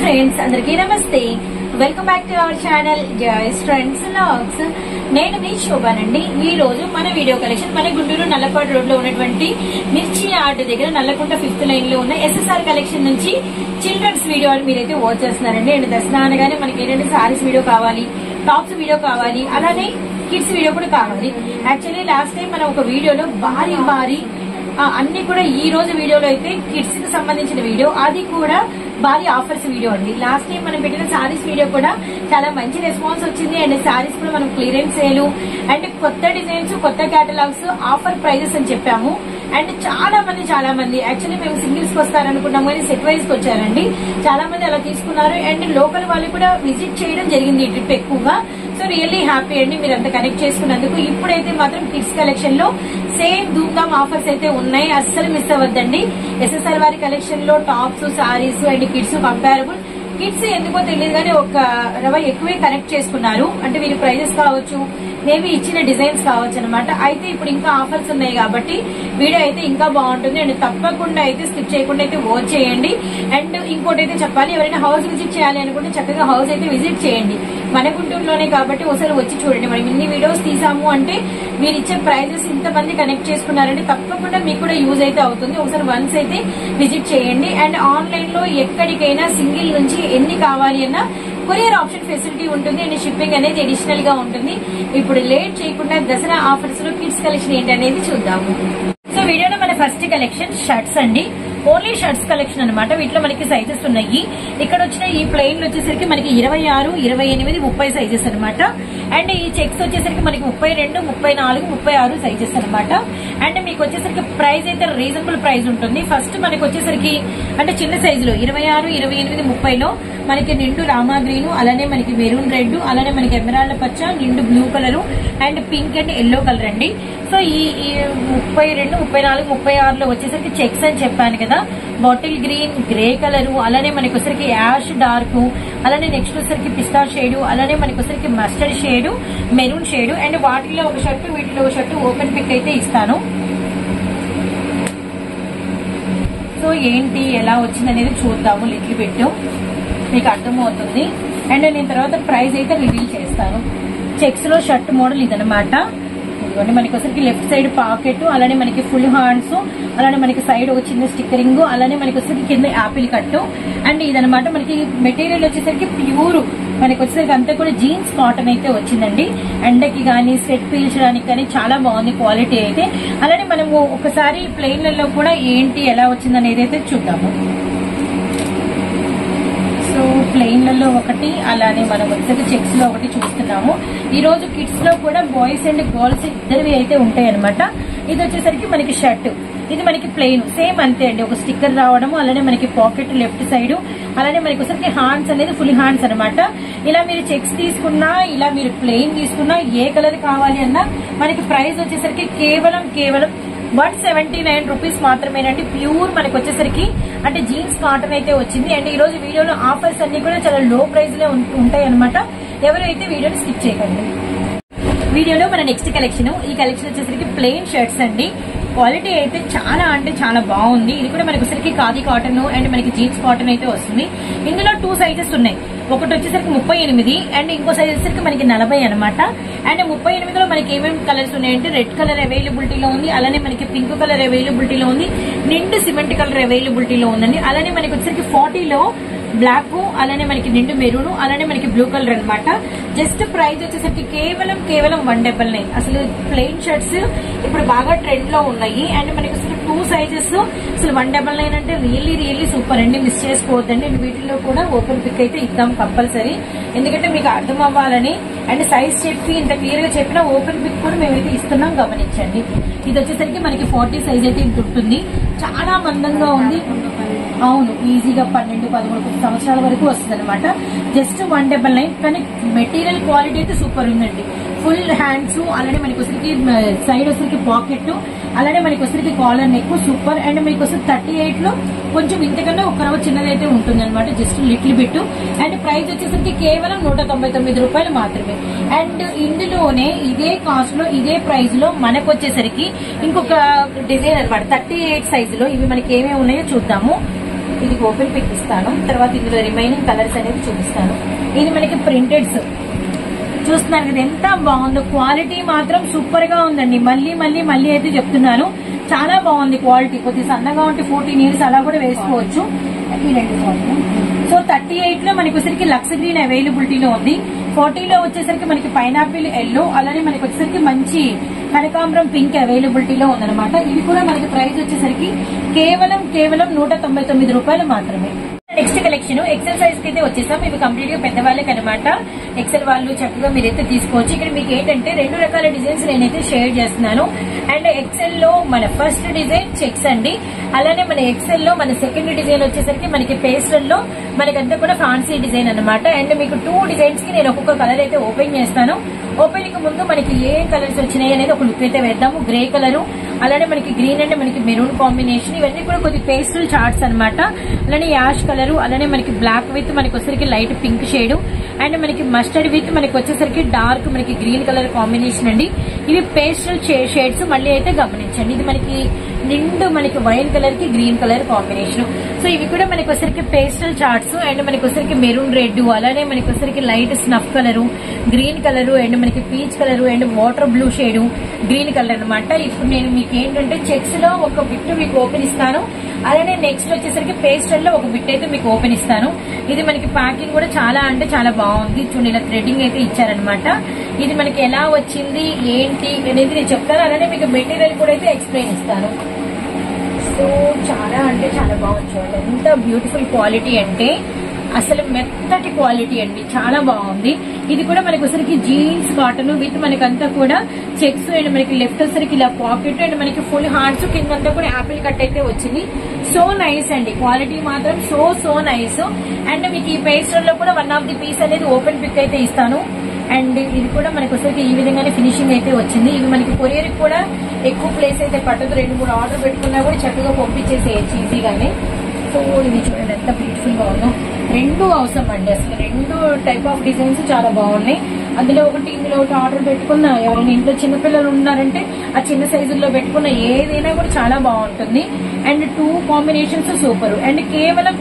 Friends అందరికీ నమస్తే. Welcome back to our channel Joy's friends vlogs. నేను మీ శోభానండి. ఈ రోజు మన వీడియో కలెక్షన్ మన గుంటూరు నల్లపాడు రోడ్ లో ఉన్నటువంటి మిర్చి ఆర్ట్ దగ్గర నల్లకుంట 5th లైన్ లో ఉన్న SSR కలెక్షన్ నుంచి చిల్డ్రన్స్ వీడియో మీరైతే వాచ్ చేస్తున్నారండి. అండ్ దసరా అనగానే మనకి ఏంటంటే సారీస్ వీడియో కావాలి, టాప్స్ వీడియో కావాలి, అలానే కిడ్స్ వీడియో కూడా కావాలి. యాక్చువల్లీ లాస్ట్ టైం మనం ఒక వీడియోలో భారీ అన్ని కూడా ఈ రోజు వీడియోలో అయితే కిడ్స్ కి సంబంధించిన వీడియో, అది కూడా భారీ ఆఫర్స్ వీడియో అండి. లాస్ట్ టైం మనం పెట్టిన సారీస్ వీడియో కూడా చాలా మంచి రెస్పాన్స్ వచ్చింది. అండ్ సారీస్ కూడా మనం క్లియరెన్స్ సేల్ అండ్ కొత్త డిజైన్స్, కొత్త కేటలాగ్స్, ఆఫర్ ప్రైజెస్ అని చెప్పాము. అండ్ చాలా మంది యాక్చువల్లీ మేము సింగిల్స్ కి వస్తారనుకున్నాం కానీ సెట్ వైజ్ కి వచ్చారండి. చాలా మంది అలా తీసుకున్నారు. అండ్ లోకల్ వాళ్ళు కూడా విజిట్ చేయడం జరిగింది ఈ ట్రిప్ ఎక్కువగా. సో రియల్లీ హ్యాపీ అండి మీరు అంతా కనెక్ట్ చేసుకున్నందుకు. ఇప్పుడైతే మాత్రం కిడ్స్ కలెక్షన్ లో సేమ్ ధూమ్ధామ్ ఆఫర్స్ అయితే ఉన్నాయి, అస్సలు మిస్ అవ్వద్దండి. SSR వారి కలెక్షన్ లో tops, saris and kids comparable. Kids ఎందుకో తెలియదు కానీ ఒక రవ ఎక్కువే కనెక్ట్ చేసుకున్నారు. అంటే వీరి ప్రైజెస్ కావచ్చు, మేబీ ఇచ్చిన డిజైన్స్ కావచ్చు అనమాట. అయితే ఇప్పుడు ఇంకా ఆఫర్స్ ఉన్నాయి కాబట్టి వీడియో అయితే ఇంకా బాగుంటుంది. అండ్ తప్పకుండా అయితే స్కిప్ చేయకుండా అయితే వాచ్ చేయండి. అండ్ ఇంకోటి అయితే చెప్పాలి, ఎవరైనా హౌస్ విజిట్ చేయాలి అనుకుంటే చక్కగా హౌస్ అయితే విజిట్ చేయండి. మన గుంటూరులోనే కాబట్టి ఒకసారి వచ్చి చూడండి. మనం ఇన్ని వీడియోస్ తీసాము అంటే మీరు ఇచ్చే ప్రైజెస్ ఇంతమంది కనెక్ట్ చేసుకున్నారంటే తప్పకుండా మీకు కూడా యూజ్ అయితే అవుతుంది. ఒకసారి వన్స్ అయితే విజిట్ చేయండి. అండ్ ఆన్లైన్ లో ఎక్కడికైనా సింగిల్ నుంచి ఎన్ని కావాలి అన్నా కొరియర్ ఆప్షన్ ఫెసిలిటీ ఉంటుంది. అండ్ షిప్పింగ్ అనేది అడిషనల్ గా ఉంటుంది. ఇప్పుడు లేట్ చేయకుండా దసరా ఆఫర్స్ లో కిడ్స్ కలెక్షన్ ఏంటి అనేది చూద్దాము. సో వీడియోలో మన ఫస్ట్ కలెక్షన్ షర్ట్స్ అండి. ఓన్లీ షర్ట్స్ కలెక్షన్ అనమాట. వీటిలో మనకి సైజెస్ ఉన్నాయి. ఇక్కడ వచ్చిన ఈ ప్లెయిన్ వచ్చేసరికి మనకి 26, 28, 30 సైజెస్ అనమాట. అండ్ ఈ చెక్స్ వచ్చేసరికి మనకి 32, 34, 36 సైజెస్ అనమాట. అండ్ మీకు వచ్చేసరికి ప్రైస్ అయితే రీజనబుల్ ప్రైస్ ఉంటుంది. ఫస్ట్ మనకి వచ్చేసరికి అంటే చిన్న సైజులో 26, 28, 30లో మనకి నిండు రామా గ్రీన్, అలానే మనకి మెరూన్ రెడ్, అలానే మనకి ఎమరాల్డ్ పచ్చ, నిండు blue colour and pink and yellow colour అండి. సో ఈ 32, 34, 36లో వచ్చేసరికి చెక్స్ అని చెప్పాను కదా, బాటిల్ గ్రీన్, గ్రే కలర్, అలానే మనకి వచ్చరికి యాష్ డార్క్, అలానే నెక్స్ట్ వచ్చరికి పిస్తా షేడ్, అలానే మనకి వచ్చరికి mustard shade, maroon shade. And వాటిలో ఒక షర్ట్, వీటిలో ఒక షర్ట్ ఓపెన్ పిక్ అయితే ఇస్తాను. సో ఏంటి ఎలా వచ్చింది అనేది చూద్దాము. లిటిల్ బిట్ మీకు అర్థమవుతుంది. అండ్ నేను తర్వాత ప్రైస్ అయితే రివీల్ చేస్తాను. చెక్స్ లో షర్ట్ మోడల్ ఇదనమాట. ఇదిగోండి మనకి వచ్చరికి లెఫ్ట్ సైడ్ పాకెట్, అలానే మనకి ఫుల్ హ్యాండ్స్, అలానే మనకి సైడ్ ఒక చిన్న స్టిక్కరింగ్, అలానే మనకి వచ్చరికి కింద యాపిల్ కట్టు. అండ్ ఇదనమాట మనకి మెటీరియల్ వచ్చేసరికి ప్యూర్ మనకి వచ్చేసరికి అంతా కూడా జీన్స్ కాటన్ అయితే వచ్చిందండి. ఎండకి కానీ స్వెట్ పీల్చడానికి కానీ చాలా బాగుంది క్వాలిటీ అయితే. అలానే మనము ఒకసారి ప్లెయిన్లలో కూడా ఏంటి ఎలా వచ్చింది అనేది అయితే చూద్దాము. సో ప్లెయిన్లలో ఒకటి, అలానే మనం వచ్చేసి చెక్స్ లో ఒకటి చూస్తున్నాము. ఈ రోజు కిడ్స్ లో కూడా బాయ్స్ అండ్ గర్ల్స్ ఇద్దరివి అయితే ఉంటాయి అనమాట. ఇది వచ్చేసరికి మనకి షర్ట్, ఇది మనకి ప్లెయిన్ సేమ్ అంతే అండి. ఒక స్టిక్కర్ రావడము, అలానే మనకి పాకెట్ లెఫ్ట్ సైడ్, అలానే మనకి వచ్చరికి హ్యాండ్స్ అనేది ఫుల్ హ్యాండ్స్ అనమాట. ఇలా మీరు చెక్స్ తీసుకున్నా, ఇలా మీరు ప్లెయిన్ తీసుకున్నా, ఏ కలర్ కావాలి అన్నా మనకి ప్రైస్ వచ్చేసరికి కేవలం 179 రూపీస్ మాత్రమేనండి. ప్యూర్ మనకి వచ్చేసరికి అంటే జీన్స్ కాటన్ అయితే వచ్చింది. అండ్ ఈ రోజు వీడియోలో ఆఫర్స్ అన్ని కూడా చాలా లో ప్రైస్ లో ఉంటాయి అనమాట. ఎవరైతే వీడియోని స్కిప్ చేయకండి. వీడియోలో మన నెక్స్ట్ కలెక్షన్, ఈ కలెక్షన్ వచ్చేసరికి ప్లెయిన్ షర్ట్స్ అండి. క్వాలిటీ అయితే చాలా అంటే చాలా బాగుంది. ఇది కూడా మనకి వచ్చరికి ఖాదీ కాటన్ అండ్ మనకి జీన్స్ కాటన్ అయితే వస్తుంది. ఇందులో 2 సైజెస్ ఉన్నాయి. ఒకటి వచ్చేసరికి 38 అండ్ ఇంకో సైజ్ వచ్చేసరికి మనకి 40 అనమాట. అండ్ 38లో మనకి ఏమేమి కలర్స్ ఉన్నాయంటే రెడ్ కలర్ అవైలబిలిటీలో ఉంది, అలానే మనకి పింక్ కలర్ అవైలబిలిటీలో ఉంది, నిండు సిమెంట్ కలర్ అవైలబిలిటీలో ఉందండి. అలానే మనకి వచ్చేసరికి 40లో బ్లాక్, అలానే మనకి నిండు మెరూన్, అలానే మనకి బ్లూ కలర్ అనమాట. జస్ట్ ప్రైస్ వచ్చేసరికి కేవలం 199. అసలు ప్లెయిన్ షర్ట్స్ ఇప్పుడు బాగా ట్రెండ్ లో ఉన్నాయి. అండ్ మనకి అసలు 2 సైజెస్ అసలు 199 అంటే రియల్లీ సూపర్ అండి. మిస్ చేసుకోవద్దండి. అండ్ వీటిలో కూడా ఓపెన్ పిక్ అయితే ఇద్దాం కంపల్సరీ, ఎందుకంటే మీకు అర్థం అవ్వాలని. అండ్ సైజ్ చెప్పి ఇంత క్లియర్ గా చెప్పిన ఓపెన్ పిక్ కూడా మేమైతే ఇస్తున్నాం, గమనించండి. ఇది వచ్చేసరికి మనకి 40 సైజ్ అయితే ఇంత ఉంటుంది. చాలా మందంగా ఉంది. అవును, ఈజీగా 12, 13 సంవత్సరాల వరకు వస్తుంది అనమాట. జస్ట్ 199. కానీ మెటీరియల్ క్వాలిటీ అయితే సూపర్ ఉందండి. ఫుల్ హ్యాండ్స్, అలానే మనకి వచ్చరికి సైడ్ వచ్చరికి పాకెట్, అలానే మనకి వచ్చరికి కాలర్ నెక్ సూపర్. అండ్ మీకు వస్తుంది 38 లో కొంచెం ఇంతకన్నా ఒక రవ్వ చిన్నదైతే ఉంటుంది అనమాట, just little bit. And price వచ్చేసరికి కేవలం 199 రూపాయలు మాత్రమే. అండ్ ఇందులోనే ఇదే కాస్ట్ లో ఇదే ప్రైస్ లో మనకు వచ్చేసరికి ఇంకొక డిజైన్ అనమాట 38 సైజులో. ఇవి మనకి ఏమేమి ఉన్నాయో చూద్దాము. ఇది ఓపెన్ పిక్ ఇస్తాను. తర్వాత ఇందులో రిమైనింగ్ కలర్స్ అనేది చూపిస్తాను. ఇది మనకి ప్రింటెడ్స్ చూస్తున్నారు కదా, ఎంత బాగుందో. క్వాలిటీ మాత్రం సూపర్ గా ఉందండి. మళ్ళీ అయితే చెప్తున్నాను, చాలా బాగుంది క్వాలిటీ. కొద్దిగా సన్నగా ఉంటే 14 years అలా కూడా వేసుకోవచ్చు. ఈ 2 సో 38 లో మనకి వచ్చేసరికి లక్స్ గ్రీన్ అవైలబిలిటీలో ఉంది. 40 లో వచ్చేసరికి మనకి పైనాపిల్ ఎల్లో, అలానే మనకి వచ్చేసరికి మంచి కనకాంబరం పింక్ అవైలబిలిటీలో ఉందన్నమాట. ఇది కూడా మనకి ప్రైస్ వచ్చేసరికి కేవలం 199 రూపాయలు మాత్రమే. నెక్స్ట్ కలెక్షన్ ఎక్సెల్ సైజ్ కి అయితే వచ్చేసాం. ఇవి కంప్లీట్ గా పెద్దవాళ్ళకి అనమాట. ఎక్సెల్ వాళ్ళు చక్కగా మీరైతే తీసుకోవచ్చు. ఇక్కడ మీకు ఏంటంటే 2 రకాల డిజైన్స్ నేనైతే షేర్ చేస్తున్నాను. అండ్ ఎక్సెల్ లో మన ఫస్ట్ డిజైన్ చెక్స్ అండి. అలానే మన ఎక్సెల్ లో మన సెకండ్ డిజైన్ వచ్చేసరికి మనకి పేస్టల్ లో మనకంతా కూడా ఫ్యాన్సీ డిజైన్ అనమాట. అండ్ మీకు 2 డిజైన్స్ కి నేను ఒక్కొక్క కలర్ అయితే ఓపెన్ చేస్తాను. ఓపెన్ కి ముందు మనకి ఏ కలర్స్ వచ్చినాయి అనేది ఒక లుక్ అయితే వేద్దాము. గ్రే కలర్, అలానే మనకి గ్రీన్ అండ్ మనకి మెరూన్ కాంబినేషన్, ఇవన్నీ కూడా కొద్ది పేస్టల్ చార్ట్స్ అనమాట. అలానే యాష్ కలర్, అలానే మనకి బ్లాక్ విత్ మనకి వచ్చేసరికి లైట్ పింక్ షేడ్, అండ్ మనకి మస్టర్డ్ విత్ మనకి వచ్చేసరికి డార్క్ మనకి గ్రీన్ కలర్ కాంబినేషన్ అండి. ఇవి పేస్టల్ షేడ్స్. మళ్ళీ అయితే గమనించండి, ఇది మనకి నిండు మనకి వైన్ కలర్ కి గ్రీన్ కలర్ కాంబినేషన్. సో ఇవి కూడా మనకి వచ్చేసరికి పేస్టల్ చార్ట్స్. అండ్ మనకి వచ్చేసరికి మెరూన్ రెడ్, అలానే మనకి వచ్చేసరికి light snuff colour, green colour, and మనకి peach colour, and water blue shade, green colour అనమాట. ఇప్పుడు నేను మీకు ఏంటంటే చెక్స్ లో ఒక బిట్ మీకు ఓపెన్ ఇస్తాను. అలానే నెక్స్ట్ వచ్చేసరికి పేస్టల్ లో ఒక బిట్ అయితే మీకు ఓపెన్ ఇస్తాను. ఇది మనకి ప్యాకింగ్ కూడా చాలా అంటే చాలా బాగుంది. చూడండి, ఇలా థ్రెడ్డింగ్ అయితే ఇచ్చారనమాట. ఇది మనకి ఎలా వచ్చింది ఏంటి అనేది నేను చెప్తాను. అలానే మీకు మెటీరియల్ కూడా అయితే ఎక్స్ప్లెయిన్ ఇస్తాను. సో చాలా అంటే చాలా బాగుంది. చూడండి ఎంత బ్యూటిఫుల్ క్వాలిటీ అంటే అసలు మెత్తటి క్వాలిటీ అండి, చాలా బాగుంది. ఇది కూడా మనకి వచ్చరికి జీన్స్ కాటన్ విత్ మనకంతా కూడా చెక్స్, అండ్ మనకి లెఫ్ట్ వచ్చరికి ఇలా పాకెట్, అండ్ మనకి ఫుల్ హార్ట్స్ కిందంతా కూడా యాపిల్ కట్ అయితే వచ్చింది. సో నైస్ అండి, క్వాలిటీ మాత్రం సో నైస్. అండ్ మీకు ఈ పేస్టర్ లో కూడా 1 ఆఫ్ ది పీస్ అనేది ఓపెన్ పిక్ అయితే ఇస్తాను. అండ్ ఇది కూడా మనకి వచ్చరికి ఈ విధంగానే ఫినిషింగ్ అయితే వచ్చింది. ఇది మనకి కొరియర్ కూడా ఎక్కువ ప్లేస్ అయితే పట్టదు. 2-3 ఆర్డర్ పెట్టుకున్నా కూడా చక్కగా పంపించేసేయచ్చు ఈజీగానే. సో ఇది చూడండి ఎంత బ్యూటిఫుల్ గా ఉందో. 2 అవసరం అండి, అసలు 2 టైప్ ఆఫ్ డిజైన్స్ చాలా బాగున్నాయి. అందులో ఒకటి ఇందులో ఒకటి ఆర్డర్ పెట్టుకున్నా, ఎవరైనా ఇంట్లో చిన్నపిల్లలు ఉన్నారంటే ఆ చిన్న సైజుల్లో పెట్టుకున్న ఏదైనా కూడా చాలా బాగుంటుంది. And 2 combinations super. అండ్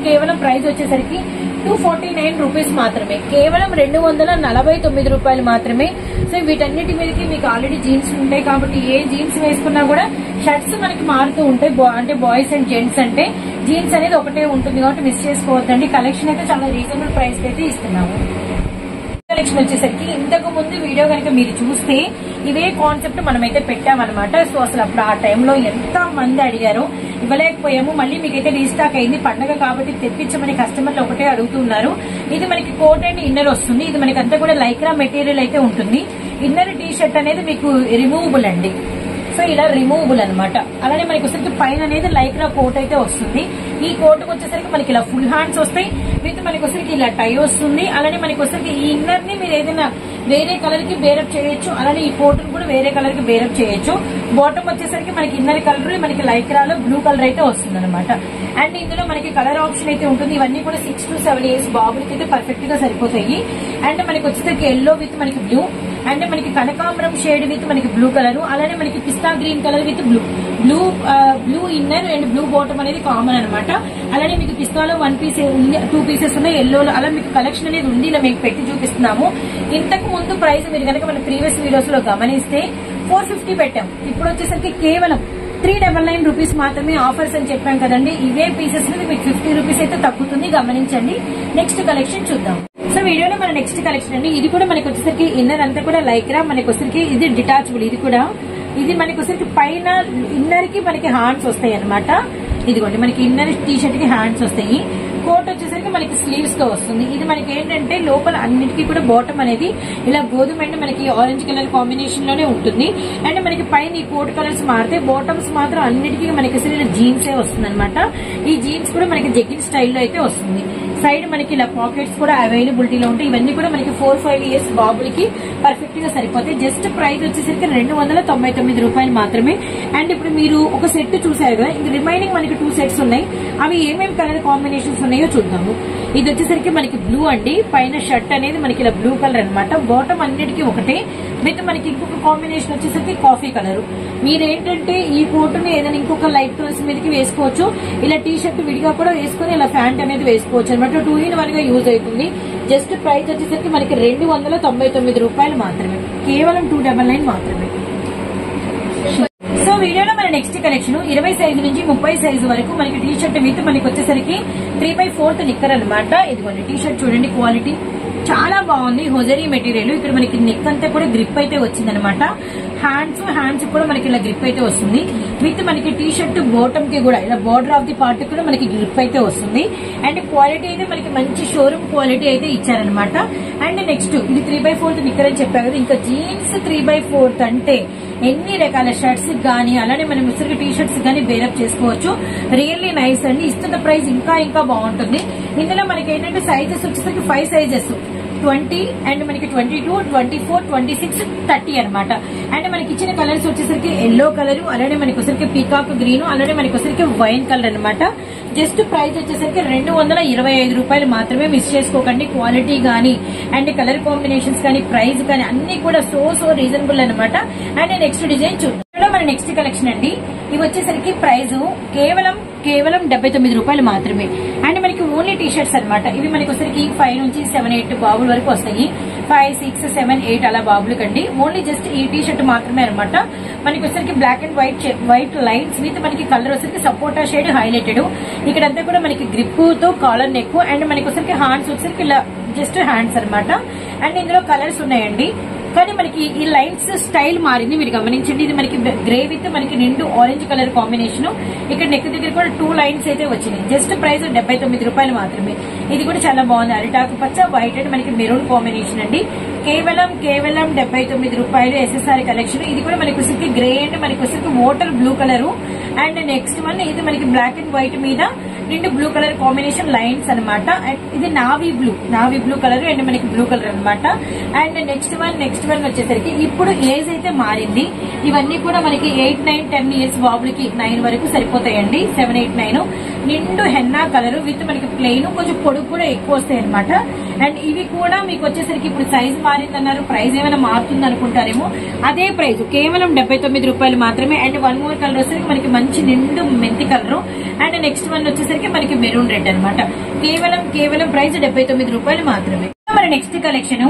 కేవలం ప్రైస్ వచ్చేసరికి 249 రూపీస్ మాత్రమే, కేవలం 249 రూపాయలు మాత్రమే. సో వీటన్నిటి మీదకి మీకు ఆల్రెడీ జీన్స్ ఉంటాయి కాబట్టి ఏ జీన్స్ వేసుకున్నా కూడా షర్ట్స్ మనకి మారుతూ ఉంటాయి. అంటే బాయ్స్ అండ్ జెంట్స్ అంటే జీన్స్ అనేది ఒకటే ఉంటుంది కాబట్టి మిస్ చేసుకోవద్దండి. కలెక్షన్ అయితే చాలా రీజనబుల్ ప్రైస్ అయితే ఇస్తున్నాము. కలెక్షన్ వచ్చేసరికి ఇంతకు ముందు వీడియో కనుక మీరు చూస్తే ఇదే కాన్సెప్ట్ మనమైతే పెట్టామన్నమాట. సో అసలు అప్పుడు ఆ టైంలో ఎంత మంది అడిగారో, ఇవ్వలేకపోయాము. మళ్ళీ మీకైతే రీస్టాక్ అయింది. పండగ కాబట్టి తెప్పించమని కస్టమర్లు ఒకటే అడుగుతున్నారు. ఇది మనకి కోట్ అండ్ ఇన్నర్ వస్తుంది. ఇది మనకి అంతా కూడా లైక్రా మెటీరియల్ అయితే ఉంటుంది. ఇన్నర్ టీ షర్ట్ అనేది మీకు రిమూవబుల్ అండి. సో ఇలా రిమూవబుల్ అనమాట. అలానే మనకి వచ్చేసరికి పైన అనేది లైక్రా కోట్ అయితే వస్తుంది. ఈ కోట్కి వచ్చేసరికి మనకి ఇలా ఫుల్ హ్యాండ్స్ వస్తాయి. విత్ మనకి వచ్చేసరికి ఇలా టై వస్తుంది. అలానే మనకి వచ్చేసరికి ఈ ఇన్నర్ ని మీరు ఏదైనా వేరే కలర్ కి బేరప్ చేయొచ్చు. అలానే ఈ కోట్ కూడా వేరే కలర్ కి బేరప్ చేయొచ్చు. బాటమ్ వచ్చేసరికి మనకి ఇన్నర్ కలర్ మనకి లైక్రాలో బ్లూ కలర్ అయితే వస్తుంది అనమాట. అండ్ ఇందులో మనకి కలర్ ఆప్షన్ అయితే ఉంటుంది. ఇవన్నీ కూడా 6 to 7 years బాబులకి అయితే పర్ఫెక్ట్ గా సరిపోతాయి. అండ్ మనకి వచ్చేసరికి ఎల్లో విత్ మనకి బ్లూ, అండ్ మనకి కనకాంబరం షేడ్ విత్ మనకి బ్లూ కలర్, అలానే మనకి pista green colour with blue inner and blue bottom అనేది కామన్ అనమాట. అలానే మీకు పిస్తాలో 1 పీస్ ఉంది, 2 పీసెస్ ఉన్నాయి ఎల్లోలో. అలా మీకు కలెక్షన్ అనేది ఉంది, ఇలా మీకు పెట్టి చూపిస్తున్నాము. ఇంతకు ముందు ప్రైస్ మీరు కనుక మన ప్రీవియస్ వీడియోస్ లో గమనిస్తే 450 పెట్టాం. ఇప్పుడు వచ్చేసరికి కేవలం 399 రూపీస్ మాత్రమే ఆఫర్స్ అని చెప్పాం కదండి. ఇవే పీసెస్ మీద మీకు 50 రూపీస్ అయితే తగ్గుతుంది, గమనించండి. నెక్స్ట్ కలెక్షన్ చూద్దాం. సో వీడియోలో మన నెక్స్ట్ కలెక్షన్ అండి. ఇది కూడా మనకి వచ్చేసరికి ఇన్నర్ అంతా కూడా లైక్రా, మనకి వచ్చేసరికి ఇది డిటాచబుల్. ఇది మనకి వచ్చేసరికి పైన ఇన్నర్ కి మనకి హ్యాండ్స్ వస్తాయి అనమాట. ఇదిగోండి మనకి ఇన్నర్ టీ షర్ట్ కి హ్యాండ్స్ వస్తాయి. కోట్ వచ్చేసరికి మనకి స్లీవ్స్ తో వస్తుంది. ఇది మనకి ఏంటంటే లోపల అన్నిటికీ కూడా బాటమ్ అనేది ఇలా గోధుమ అండ్ మనకి ఆరెంజ్ కలర్ కాంబినేషన్ లోనే ఉంటుంది. అండ్ మనకి పైన ఈ కోట్ కలర్స్ మారితే బాటమ్స్ మాత్రం అన్నిటికీ మనకి అసలు జీన్స్ వస్తుంది అనమాట. ఈ జీన్స్ కూడా మనకి జెగ్గిన్ స్టైల్లో అయితే వస్తుంది. సైడ్ మనకి ఇలా పాకెట్స్ కూడా అవైలబిలిటీలో ఉంటాయి. ఇవన్నీ కూడా మనకి 4-5 years బాబులకి పర్ఫెక్ట్ గా సరిపోతాయి. జస్ట్ ప్రైస్ వచ్చేసరికి 299 రూపాయలు మాత్రమే. అండ్ ఇప్పుడు మీరు ఒక సెట్ చూసారు కదా, ఇంక రిమైనింగ్ మనకి 2 sets ఉన్నాయి. అవి ఏమేమి కలర్ కాంబినేషన్స్ ఉన్నాయో చూద్దాము. ఇది వచ్చేసరికి మనకి బ్లూ అండి, పైన షర్ట్ అనేది మనకి ఇలా బ్లూ కలర్ అనమాట. బాటమ్ అన్నిటికీ ఒకటే, విత్ మనకి ఇంకొక కాంబినేషన్ వచ్చేసరికి కాఫీ కలర్. మీరేంటంటే ఈ కోటుని ఏదైనా ఇంకొక లైట్ కలర్స్ మీదకి వేసుకోవచ్చు, ఇలా టీ షర్ట్ విడిగా కూడా వేసుకుని ఇలా ప్యాంట్ అనేది వేసుకోవచ్చు అనమాట. 2 in 1 గా యూజ్ అవుతుంది. జస్ట్ ప్రైస్ వచ్చేసరికి మనకి 299 రూపాయలు మాత్రమే, కేవలం 299 మాత్రమే. సో వీడియోలో మన నెక్స్ట్ కలెక్షన్ 20 సైజు నుంచి 30 సైజు వరకు మనకి టీ షర్ట్ విత్ మనకి వచ్చేసరికి 3/4 నిక్కర్ అనమాట. ఇదిగోండి టీ షర్ట్ చూడండి, క్వాలిటీ చాలా బాగుంది. Hosiery material. ఇక్కడ మనకి నెక్ అంతా కూడా గ్రిప్ అయితే వచ్చింది అనమాట. హ్యాండ్స్ కూడా మనకి ఇలా గ్రిప్ అయితే వస్తుంది. విత్ మనకి టీ షర్ట్ బాటమ్ కి కూడా ఇలా బార్డర్ ఆఫ్ ది పార్ట్ కూడా మనకి గ్రిప్ అయితే వస్తుంది. అండ్ క్వాలిటీ అయితే మనకి మంచి షోరూమ్ క్వాలిటీ అయితే ఇచ్చారనమాట. అండ్ నెక్స్ట్ ఇది 3/4 నిక్కర్ అని చెప్పారు కదా, ఇంకా జీన్స్ 3/4 అంటే ఎన్ని రకాల షర్ట్స్ గానీ అలానే మనం ముసలికి టీ షర్ట్స్ గానీ బేరప్ చేసుకోవచ్చు. రియల్లీ నైస్ అండి. ఇస్తున్న ప్రైస్ ఇంకా బాగుంటుంది. ఇందులో మనకి ఏంటంటే సైజెస్ వచ్చేసరికి 5 సైజెస్, 20 అండ్ మనకి 22, 24, 26, 30 అనమాట. అండ్ మనకి ఇచ్చిన కలర్స్ వచ్చేసరికి ఎల్లో కలర్, అలానే మనకి వచ్చరికి పీకాక్ గ్రీన్, అలానే మనకి వచ్చరికి వైన్ కలర్ అనమాట. జస్ట్ ప్రైస్ వచ్చేసరికి 225 రూపాయలు మాత్రమే. మిస్ చేసుకోకండి. క్వాలిటీ గానీ అండ్ కలర్ కాంబినేషన్స్ కానీ ప్రైస్ కానీ అన్ని కూడా సో రీజనబుల్ అనమాట. అండ్ నెక్స్ట్ డిజైన్ చూద్దాం. మన నెక్స్ట్ కలెక్షన్ అండి, ఇవి వచ్చేసరికి ప్రైస్ కేవలం 79 రూపాయలు మాత్రమే. అండ్ మనకి ఓన్లీ టీ షర్ట్స్ అనమాట. ఇవి మనకి వచ్చరికి 5 నుంచి 7, 8 బాబుల వరకు వస్తాయి. 5, 6, 7, 8 అలా బాబులు కండి. ఓన్లీ జస్ట్ ఈ టీ షర్ట్ మాత్రమే అనమాట. మనకి వచ్చరికి black and white lines with మనకి కలర్ వచ్చరికి సపోటా షేడ్ హైలైటెడ్. ఇక్కడంతా కూడా మనకి గ్రిప్ తో కాలర్ నెక్ అండ్ మనకి వచ్చరికి హ్యాండ్స్ వచ్చరికి ఇలా జస్ట్ హ్యాండ్స్ అనమాట. అండ్ ఇందులో కలర్స్ ఉన్నాయండి, కానీ మనకి ఈ లైన్స్ స్టైల్ మారింది, మీరు గమనించండి. ఇది మనకి గ్రే విత్ మనకి నిండు ఆరెంజ్ కలర్ కాంబినేషన్. ఇక్కడ నెక్ దగ్గర కూడా 2 లైన్స్ అయితే వచ్చినాయి. జస్ట్ ప్రైస్ 79 రూపాయలు మాత్రమే. ఇది కూడా చాలా బాగుంది. అరిటాకు పచ్చ, వైట్ అండ్ మనకి మెరూన్ కాంబినేషన్ అండి. కేవలం 79 రూపాయలు. SSR collection. ఇది కూడా మనకి వచ్చరికి గ్రే అండ్ మనకి వచ్చరికి water blue colour. And next one ఇది మనకి బ్లాక్ అండ్ వైట్ మీద నిండు బ్లూ కలర్ కాంబినేషన్ లైన్స్ అనమాట. అండ్ ఇది నావీ బ్లూ కలర్ అండ్ మనకి బ్లూ కలర్ అనమాట. అండ్ నెక్స్ట్ వన్ వచ్చేసరికి ఇప్పుడు ఏజ్ అయితే మారింది. ఇవన్నీ కూడా మనకి 8, 9, 10 ఇయర్స్ బాబులకి 9 వరకు సరిపోతాయండి. 7, 8, 9 నిండు హెన్నా కలర్ విత్ మనకి ప్లెయిన్, కొంచెం పొడుగు కూడా ఎక్కువ వస్తాయి అనమాట. అండ్ ఇవి కూడా మీకు వచ్చేసరికి ఇప్పుడు సైజ్ మారిందన్నారు, ప్రైస్ ఏమైనా మారుతుంది అనుకుంటారేమో. అదే ప్రైస్ కేవలం 79 రూపాయలు మాత్రమే. అండ్ 1 మోర్ కలర్ వచ్చేసరికి మనకి మంచి నిండు మెంతి కలర్. అండ్ నెక్స్ట్ వన్ వచ్చేసరికి మనకి మెరూన్ రెడ్ అనమాట. కేవలం ప్రైస్ 79 రూపాయలు మాత్రమే. మన నెక్స్ట్ కలెక్షన్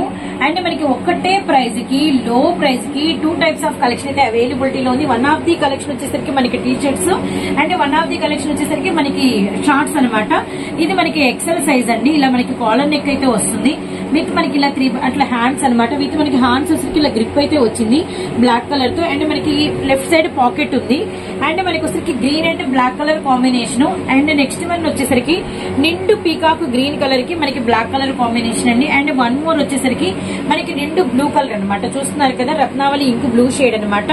అండ్ మనకి ఒక్కటే ప్రైస్ కి లో ప్రైస్ కి 2 టైప్స్ ఆఫ్ కలెక్షన్ అయితే అవైలబిలిటీలో ఉంది. వన్ ఆఫ్ ది కలెక్షన్ వచ్చేసరికి మనకి T shirts and one of the collection వచ్చేసరికి మనకి షార్ట్స్ అనమాట. ఇది మనకి ఎక్సెల్ సైజ్ అండి. ఇలా మనకి కాలర్ నెక్ అయితే వస్తుంది విత్ మనకి ఇలా 3 అట్లా హ్యాండ్స్ అనమాట. విత్ మనకి హ్యాండ్స్ వచ్చేసరికి ఇలా గ్రిప్ అయితే వచ్చింది బ్లాక్ కలర్ తో. అండ్ మనకి లెఫ్ట్ సైడ్ పాకెట్ ఉంది. అండ్ మనకి వచ్చేసరికి green and black colour combination. And next one వచ్చేసరికి నిండు పీకాక్ గ్రీన్ కలర్ కి మనకి బ్లాక్ కలర్ కాంబినేషన్ అండి. అండ్ 1 మోర్ వచ్చేసరికి మనకి నిండు బ్లూ కలర్ అనమాట. చూస్తున్నారు కదా, రత్నావళి ఇంక్ బ్లూ షేడ్ అనమాట.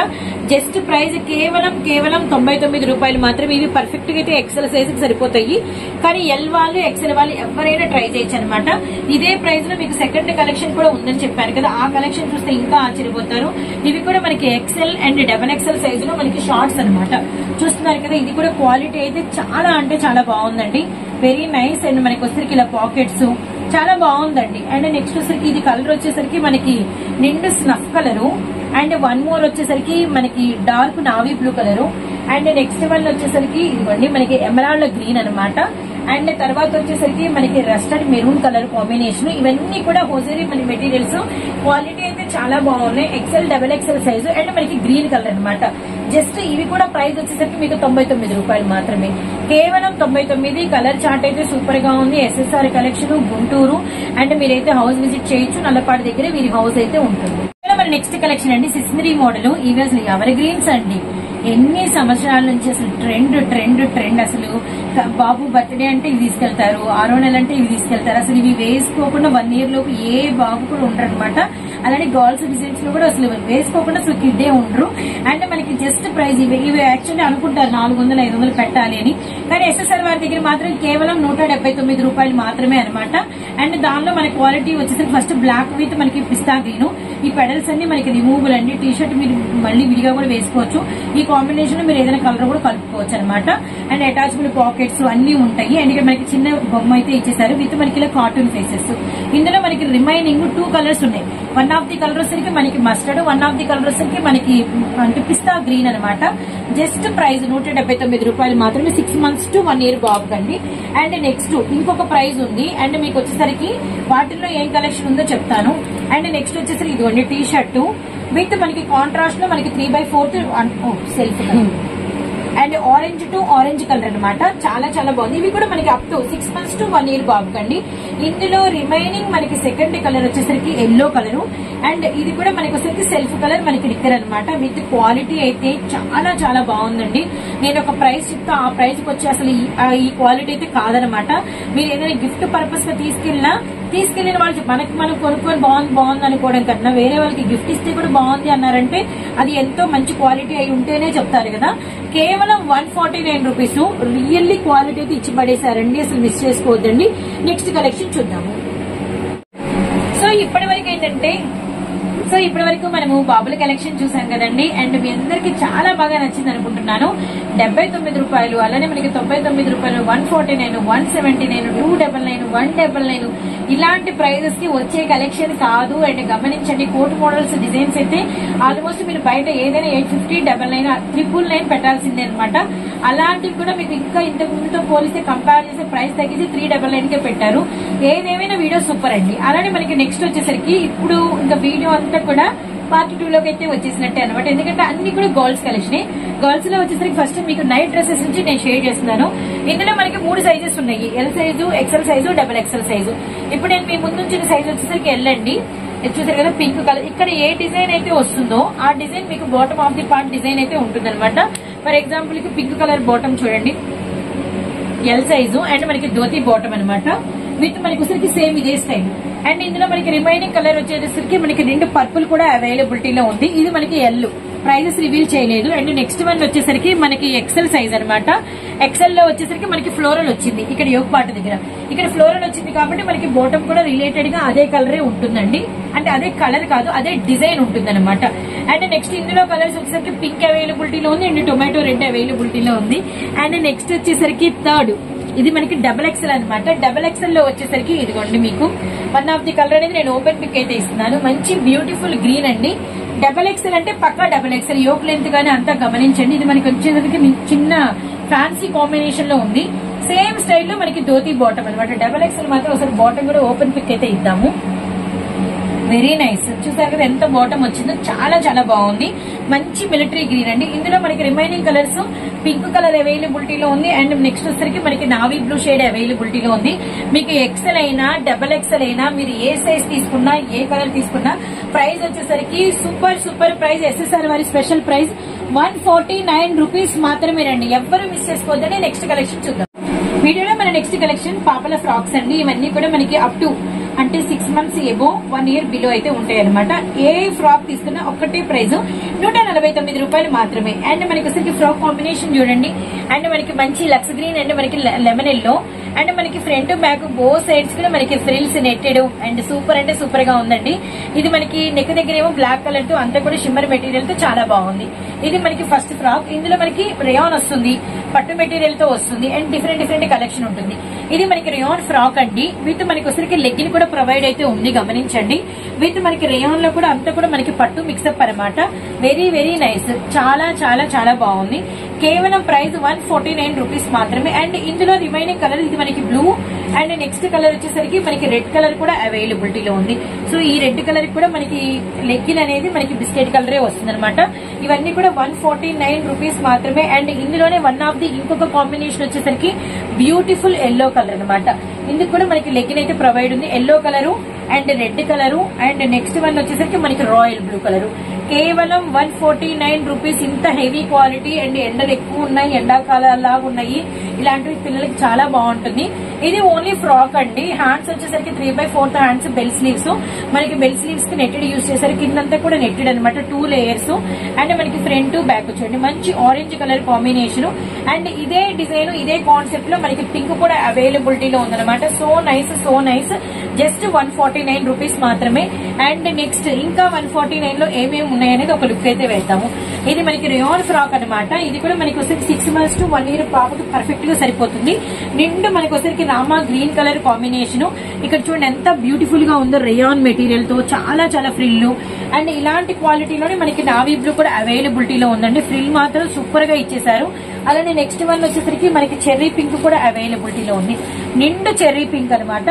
జస్ట్ ప్రైస్ కేవలం 99 రూపాయలు మాత్రమే. ఇవి పర్ఫెక్ట్ గా అయితే ఎక్సెల్ సైజ్ కి సరిపోతాయి, కానీ ఎల్ వాళ్ళు ఎక్సెల్ వాళ్ళు ఎవరైనా ట్రై చేయొచ్చు అనమాట. ఇదే ప్రైస్ లో మీకు సెకండ్ కలెక్షన్ కూడా ఉందని చెప్పాను కదా, ఆ కలెక్షన్ చూస్తే ఇంకా ఆశ్చర్యపోతారు. ఇవి కూడా మనకి ఎక్సెల్ అండ్ XXL సైజ్ లో మనకి షార్ట్స్ అనమాట. చూస్తున్నారు కదా, ఇది కూడా క్వాలిటీ అయితే చాలా అంటే చాలా బాగుందండి. Very nice. అండ్ మనకి వచ్చేసరికి ఇలా పాకెట్స్ చాలా బాగుందండి. అండ్ నెక్స్ట్ వచ్చేసరికి ఇది కలర్ వచ్చేసరికి మనకి నిండు స్నఫ్ కలరు. అండ్ 1 మోర్ వచ్చేసరికి మనకి dark navy blue colour. And next one వచ్చేసరికి ఇదిగోండి మనకి ఎమరాల్డ్ గ్రీన్ అనమాట. అండ్ తర్వాత వచ్చేసరికి మనకి రస్టర్డ్ మెరూన్ కలర్ కాంబినేషన్. ఇవన్నీ కూడా హోజరీ మన మెటీరియల్స్. క్వాలిటీ అయితే చాలా బాగున్నాయి. XL, XXL సైజు అండ్ మనకి గ్రీన్ కలర్ అనమాట. జస్ట్ ఇవి కూడా ప్రైస్ వచ్చేసరికి మీకు 99 రూపాయలు మాత్రమే. కేవలం 99. కలర్ చార్ట్ అయితే సూపర్ గా ఉంది. SSR collection Guntur. అండ్ మీరైతే హౌస్ విజిట్ చేయొచ్చు. నల్లపాటి దగ్గర వీరి హౌస్ అయితే ఉంటుంది. మన నెక్స్ట్ కలెక్షన్ అండి సిస్మిరీ మోడల్. ఇవి అసలు ఎవర్ గ్రీన్స్ అండి. ఎన్ని సంవత్సరాల నుంచి అసలు ట్రెండ్. అసలు బాబు బర్త్డే అంటే ఇవి తీసుకెళ్తారు, 6వ నెల అంటే ఇవి తీసుకెళ్తారు. అసలు ఇవి వేసుకోకుండా 1 year లోపు ఏ బాబు కూడా ఉండరు అనమాట. అలానే గర్ల్స్ డిజైన్స్ లో కూడా అసలు వేసుకోకుండా అసలు కిడ్డే ఉండరు. అండ్ మనకి జస్ట్ ప్రైస్ ఇవి యాక్చువల్లీ అనుకుంటారు 400, 500 పెట్టాలి అని, కానీ ఎస్ఎస్ఆర్ వారి దగ్గర మాత్రం కేవలం 179 రూపాయలు మాత్రమే అనమాట. అండ్ దానిలో మన క్వాలిటీ వచ్చేసరికి ఫస్ట్ బ్లాక్ విత్ మనకి పిస్తా గ్రీన్. ఈ పెడల్స్ అన్ని మనకి రిమూవబుల్ అండి. టీ షర్ట్ మీరు మళ్ళీ విడిగా కూడా వేసుకోవచ్చు. ఈ కాంబినేషన్ మీరు ఏదైనా కలర్ కూడా కలుపుకోవచ్చు అనమాట. అండ్ అటాచబుల్ పాకెట్స్ అన్ని ఉంటాయి. అండ్ ఇక్కడ మనకి చిన్న బొమ్మ అయితే ఇచ్చేసారు విత్ మనకి ఇలా కార్టూన్ ఫేసెస్. ఇందులో మనకి రిమైనింగ్ 2 కలర్స్ ఉన్నాయి. వన్ ఆఫ్ ది కలర్ వచ్చరికి మనకి mustard, one of the colour వచ్చరికి మనకి అంటే పిస్తా గ్రీన్ అనమాట. జస్ట్ ప్రైస్ 179 రూపాయలు మాత్రమే. 6 months to 1 year బాబు కండి. అండ్ నెక్స్ట్ ఇంకొక ప్రైస్ ఉంది. అండ్ మీకు వచ్చేసరికి వాటిల్లో ఏం కలెక్షన్ ఉందో చెప్తాను. అండ్ నెక్స్ట్ వచ్చేసరికి ఇదిగోండి టీ షర్ట్ విత్ మనకి కాంట్రాస్ట్ లో మనకి 3/4 self and orange to orange colour అనమాట. చాలా చాలా బాగుంది. ఇవి కూడా మనకి up to 6 months to 1 year బాబు కండి. ఇందులో రిమైనింగ్ మనకి సెకండ్ కలర్ వచ్చేసరికి ఎల్లో కలర్. అండ్ ఇది కూడా మనకి వచ్చేసరికి సెల్ఫ్ కలర్ మనకి నిక్కర్ అనమాట. విత్ క్వాలిటీ అయితే చాలా చాలా బాగుందండి. నేను ఒక ప్రైస్ చెప్తా, ఆ ప్రైస్ కి వచ్చి అసలు ఈ క్వాలిటీ అయితే కాదనమాట. మీరు ఏదైనా గిఫ్ట్ పర్పస్ గా తీసుకెళ్లిన వాళ్ళు మనకి మనం కొనుక్కొని బాగుంది అనుకోవడం కన్నా వేరే వాళ్ళకి గిఫ్ట్ ఇస్తే కూడా బాగుంది అన్నారంటే అది ఎంతో మంచి క్వాలిటీ అయి ఉంటేనే చెప్తారు కదా. కేవలం 149 రూపీస్. రియల్లీ క్వాలిటీ అయితే ఇచ్చి పడేశారండి. అసలు మిస్ చేసుకోవద్దండి. నెక్స్ట్ కలెక్షన్ చూద్దాము. సో ఇప్పటి వరకు మనము బాబుల కలెక్షన్ చూసాం కదండి. అండ్ మీ అందరికి చాలా బాగా నచ్చింది అనుకుంటున్నాను. 79 రూపాయలు, అలానే మనకి 99 రూపాయలు, 149, 179, 299, 199 ఇలాంటి ప్రైజెస్ కి వచ్చే కలెక్షన్ కాదు. అండ్ గమనించండి, కోట్ మోడల్స్ డిజైన్స్ అయితే ఆల్మోస్ట్ మీరు బయట ఏదైనా 850, 999, 999 పెట్టాల్సిందే అనమాట. అలాంటివి కూడా మీకు ఇంకా ఇంతకు ముందుతో పోలిస్తే కంపేర్ చేసే ప్రైస్ తగ్గించి 399 కే పెట్టారు. ఏదేమైనా వీడియో సూపర్ అండి. అలానే మనకి నెక్స్ట్ వచ్చేసరికి ఇప్పుడు ఇంకా వీడియో అంతా కూడా పార్ట్ 2 లోకి అయితే వచ్చేసినట్టే అనమాట. ఎందుకంటే అన్ని కూడా గర్ల్స్ కలెక్షన్. గర్ల్స్ లో వచ్చేసరికి ఫస్ట్ మీకు నైట్ డ్రెస్సెస్ నుంచి నేను షేర్ చేస్తున్నాను. ఇందులో మనకి 3 సైజెస్ ఉన్నాయి. L size, XL size, XXL size. ఇప్పుడు నేను మీ ముందు ఉంచిన సైజ్ వచ్చేసరికి ఎల్ అండి. చూసారు కదా పింక్ కలర్. ఇక్కడ ఏ డిజైన్ అయితే వస్తుందో ఆ డిజైన్ మీకు bottom of the part design అయితే ఉంటుంది అనమాట. ఫర్ ఎగ్జాంపుల్ కి పింక్ కలర్ బాటమ్ చూడండి, ఎల్ సైజు. అండ్ మనకి ధోతి బాటమ్ అనమాట. విత్ మనకి వచ్చరికి సేమ్ ఇదే స్టైల్. అండ్ ఇందులో మనకి రిమైనింగ్ కలర్ వచ్చేసరికి మనకి 2 పర్పుల్ కూడా అవైలబిలిటీలో ఉంది. ఇది మనకి ఎల్. ప్రైజెస్ రివీల్ చేయలేదు. అండ్ నెక్స్ట్ వన్ వచ్చేసరికి మనకి ఎక్సెల్ సైజ్ అనమాట. ఎక్సెల్ లో వచ్చేసరికి మనకి ఫ్లోరల్ వచ్చింది ఇక్కడ యోగ్ పార్ట్ దగ్గర. ఇక్కడ ఫ్లోరల్ వచ్చింది కాబట్టి మనకి బాటమ్ కూడా రిలేటెడ్ గా అదే కలరే ఉంటుందండి. అంటే అదే కలర్ కాదు, అదే డిజైన్ ఉంటుంది అనమాట. అండ్ నెక్స్ట్ ఇందులో కలర్స్ వచ్చేసరికి పింక్ అవైలబిలిటీలో ఉంది అండ్ టొమాటో రెడ్ అవైలబిలిటీలో ఉంది. అండ్ నెక్స్ట్ వచ్చేసరికి థర్డ్ ఇది మనకి XXL అనమాట. XXL లో వచ్చేసరికి ఇదిగోండి మీకు వన్ ఆఫ్ ది కలర్ అనేది నేను ఓపెన్ పిక్ అయితే ఇస్తున్నాను. మంచి బ్యూటిఫుల్ గ్రీన్ అండి. XXL అంటే పక్కా XXL. యోక్ లెంత్ గానీ అంతా గమనించండి. ఇది మనకి వచ్చేసరికి చిన్న ఫ్యాన్సీ కాంబినేషన్ లో ఉంది. సేమ్ స్టైల్లో మనకి ధోతి బాటమ్ అనమాట. XXL మాత్రం ఒకసారి బాటమ్ కూడా ఓపెన్ పిక్ అయితే ఇద్దాము. Very nice. చూసారు కదా ఎంత బాటమ్ వచ్చిందో, చాలా చాలా బాగుంది. మంచి మిలిటరీ గ్రీన్ అండి. ఇందులో మనకి రిమైనింగ్ కలర్స్ పింక్ కలర్ అవైలబిలిటీలో ఉంది. అండ్ నెక్స్ట్ వచ్చేసరికి మనకి నావీ బ్లూ షేడ్ అవైలబిలిటీలో ఉంది. మీకు ఎక్సెల్ అయినా XXL అయినా మీరు ఏ సైజ్ తీసుకున్నా ఏ కలర్ తీసుకున్నా ప్రైస్ వచ్చేసరికి సూపర్ ప్రైస్. SSR వారి స్పెషల్ ప్రైస్ 149 రూపీస్ మాత్రమే రండి. ఎవ్వరూ మిస్ చేసుకోవద్దని. నెక్స్ట్ కలెక్షన్ చూద్దాం. వీడియోలో మన నెక్స్ట్ కలెక్షన్ పాపల ఫ్రాక్స్ అండి. ఇవన్నీ కూడా మనకి అప్ టు అంటే 6 months ఎబో 1 year బిలో అయితే ఉంటాయి అనమాట. ఏ ఫ్రాక్ తీసుకున్నా ఒక్కటే ప్రైస్ 149 రూపాయలు మాత్రమే. అండ్ మనకి వచ్చరికి ఫ్రాక్ కాంబినేషన్ చూడండి. అండ్ మనకి మంచి లక్స్ గ్రీన్ అండ్ మనకి లెమన్ ఎల్లో. అండ్ మనకి ఫ్రంట్ బ్యాక్ బో సైడ్స్ కూడా మనకి ఫ్రిల్స్ నెట్టెడ్ అండ్ సూపర్ అంటే సూపర్ గా ఉందండి. ఇది మనకి నెక్ దగ్గర ఏమో బ్లాక్ కలర్ తో అంతా కూడా షిమ్మర్ మెటీరియల్ తో చాలా బాగుంది. ఇది మనకి ఫస్ట్ ఫ్రాక్. ఇందులో మనకి రేయాన్ వస్తుంది, పట్టు మెటీరియల్ తో వస్తుంది అండ్ డిఫరెంట్ కలెక్షన్ ఉంటుంది. ఇది మనకి రేయాన్ ఫ్రాక్ అండి. విత్ మనకి వచ్చరికి లెగ్గిన్ కూడా ప్రొవైడ్ అయితే ఉంది, గమనించండి. విత్ మనకి రేయాన్ లో కూడా అంతా కూడా మనకి పట్టు మిక్సప్ అనమాట. Very nice. చాలా చాలా చాలా బాగుంది. కేవలం ప్రైస్ 149 రూపీస్ మాత్రమే. అండ్ ఇందులో రిమైనింగ్ కలర్ ఇది మనకి బ్లూ అండ్ నెక్స్ట్ కలర్ వచ్చేసరికి మనకి రెడ్ కలర్ కూడా అవైలబిలిటీలో ఉంది. సో ఈ రెడ్ కలర్ కూడా మనకి లెగ్గిన్ అనేది మనకి బిస్కెట్ కలరే వస్తుంది అనమాట. ఇవన్నీ కూడా 149 రూపీస్ మాత్రమే. అండ్ ఇందులోనే వన్ ఆఫ్ ది ఇంకొక కాంబినేషన్ వచ్చేసరికి బ్యూటిఫుల్ ఎల్లో కలర్ అనమాట. ఇందుకు కూడా మనకి లెగ్గిన్ అయితే ప్రొవైడ్ ఉంది. Yellow colour and red colour and next one వచ్చేసరికి మనకి రాయల్ బ్లూ కలరు. కేవలం 149 రూపీస్. ఇంత హెవీ క్వాలిటీ అండ్ ఎండలు ఎక్కువ ఉన్నాయి, ఎండాకాలం లాగా ఉన్నాయి. ఇలాంటివి పిల్లలకి చాలా బాగుంటుంది. ఇది ఓన్లీ ఫ్రాక్ అండి. హ్యాండ్స్ వచ్చేసరికి 3/4 హ్యాండ్స్ బెల్ స్లీవ్స్. మనకి బెల్ స్లీవ్స్ కి నెట్టెడ్ యూజ్ చేశారు. కిందంతా కూడా నెట్టెడ్ అనమాట. 2 లేయర్స్. అండ్ మనకి ఫ్రంట్ బ్యాక్ చూడండి మంచి ఆరెంజ్ కలర్ కాంబినేషన్. అండ్ ఇదే డిజైన్ ఇదే కాన్సెప్ట్ లో మనకి పింక్ కూడా అవైలబిలిటీలో ఉందన్నమాట. So nice. జస్ట్ 149 149 రూపీస్ మాత్రమే. అండ్ నెక్స్ట్ ఇంకా 149 లో ఏమేమి ఉన్నాయనేది ఒక లుక్ అయితే వేద్దాము. ఇది మనకి రేయాన్ ఫ్రాక్ అనమాట. ఇది కూడా మనకి వచ్చేసి 6 months to 1 year పాపకి పర్ఫెక్ట్ గా సరిపోతుంది. నిండు మనకి వచ్చేసరికి రామా గ్రీన్ కలర్ కాంబినేషన్. ఇక్కడ చూడండి ఎంత బ్యూటిఫుల్ గా ఉందో రేయాన్ మెటీరియల్ తో, చాలా చాలా ఫ్రిల్. అండ్ ఇలాంటి క్వాలిటీలోనే మనకి నావీ బ్లూ కూడా అవైలబిలిటీలో ఉందండి. ఫ్రిల్ మాత్రం సూపర్ గా ఇచ్చేసారు. అలానే నెక్స్ట్ వన్ వచ్చేసరికి మనకి చెర్రీ పింక్ కూడా అవైలబిలిటీలో ఉంది. నిండు చెర్రీ పింక్ అనమాట.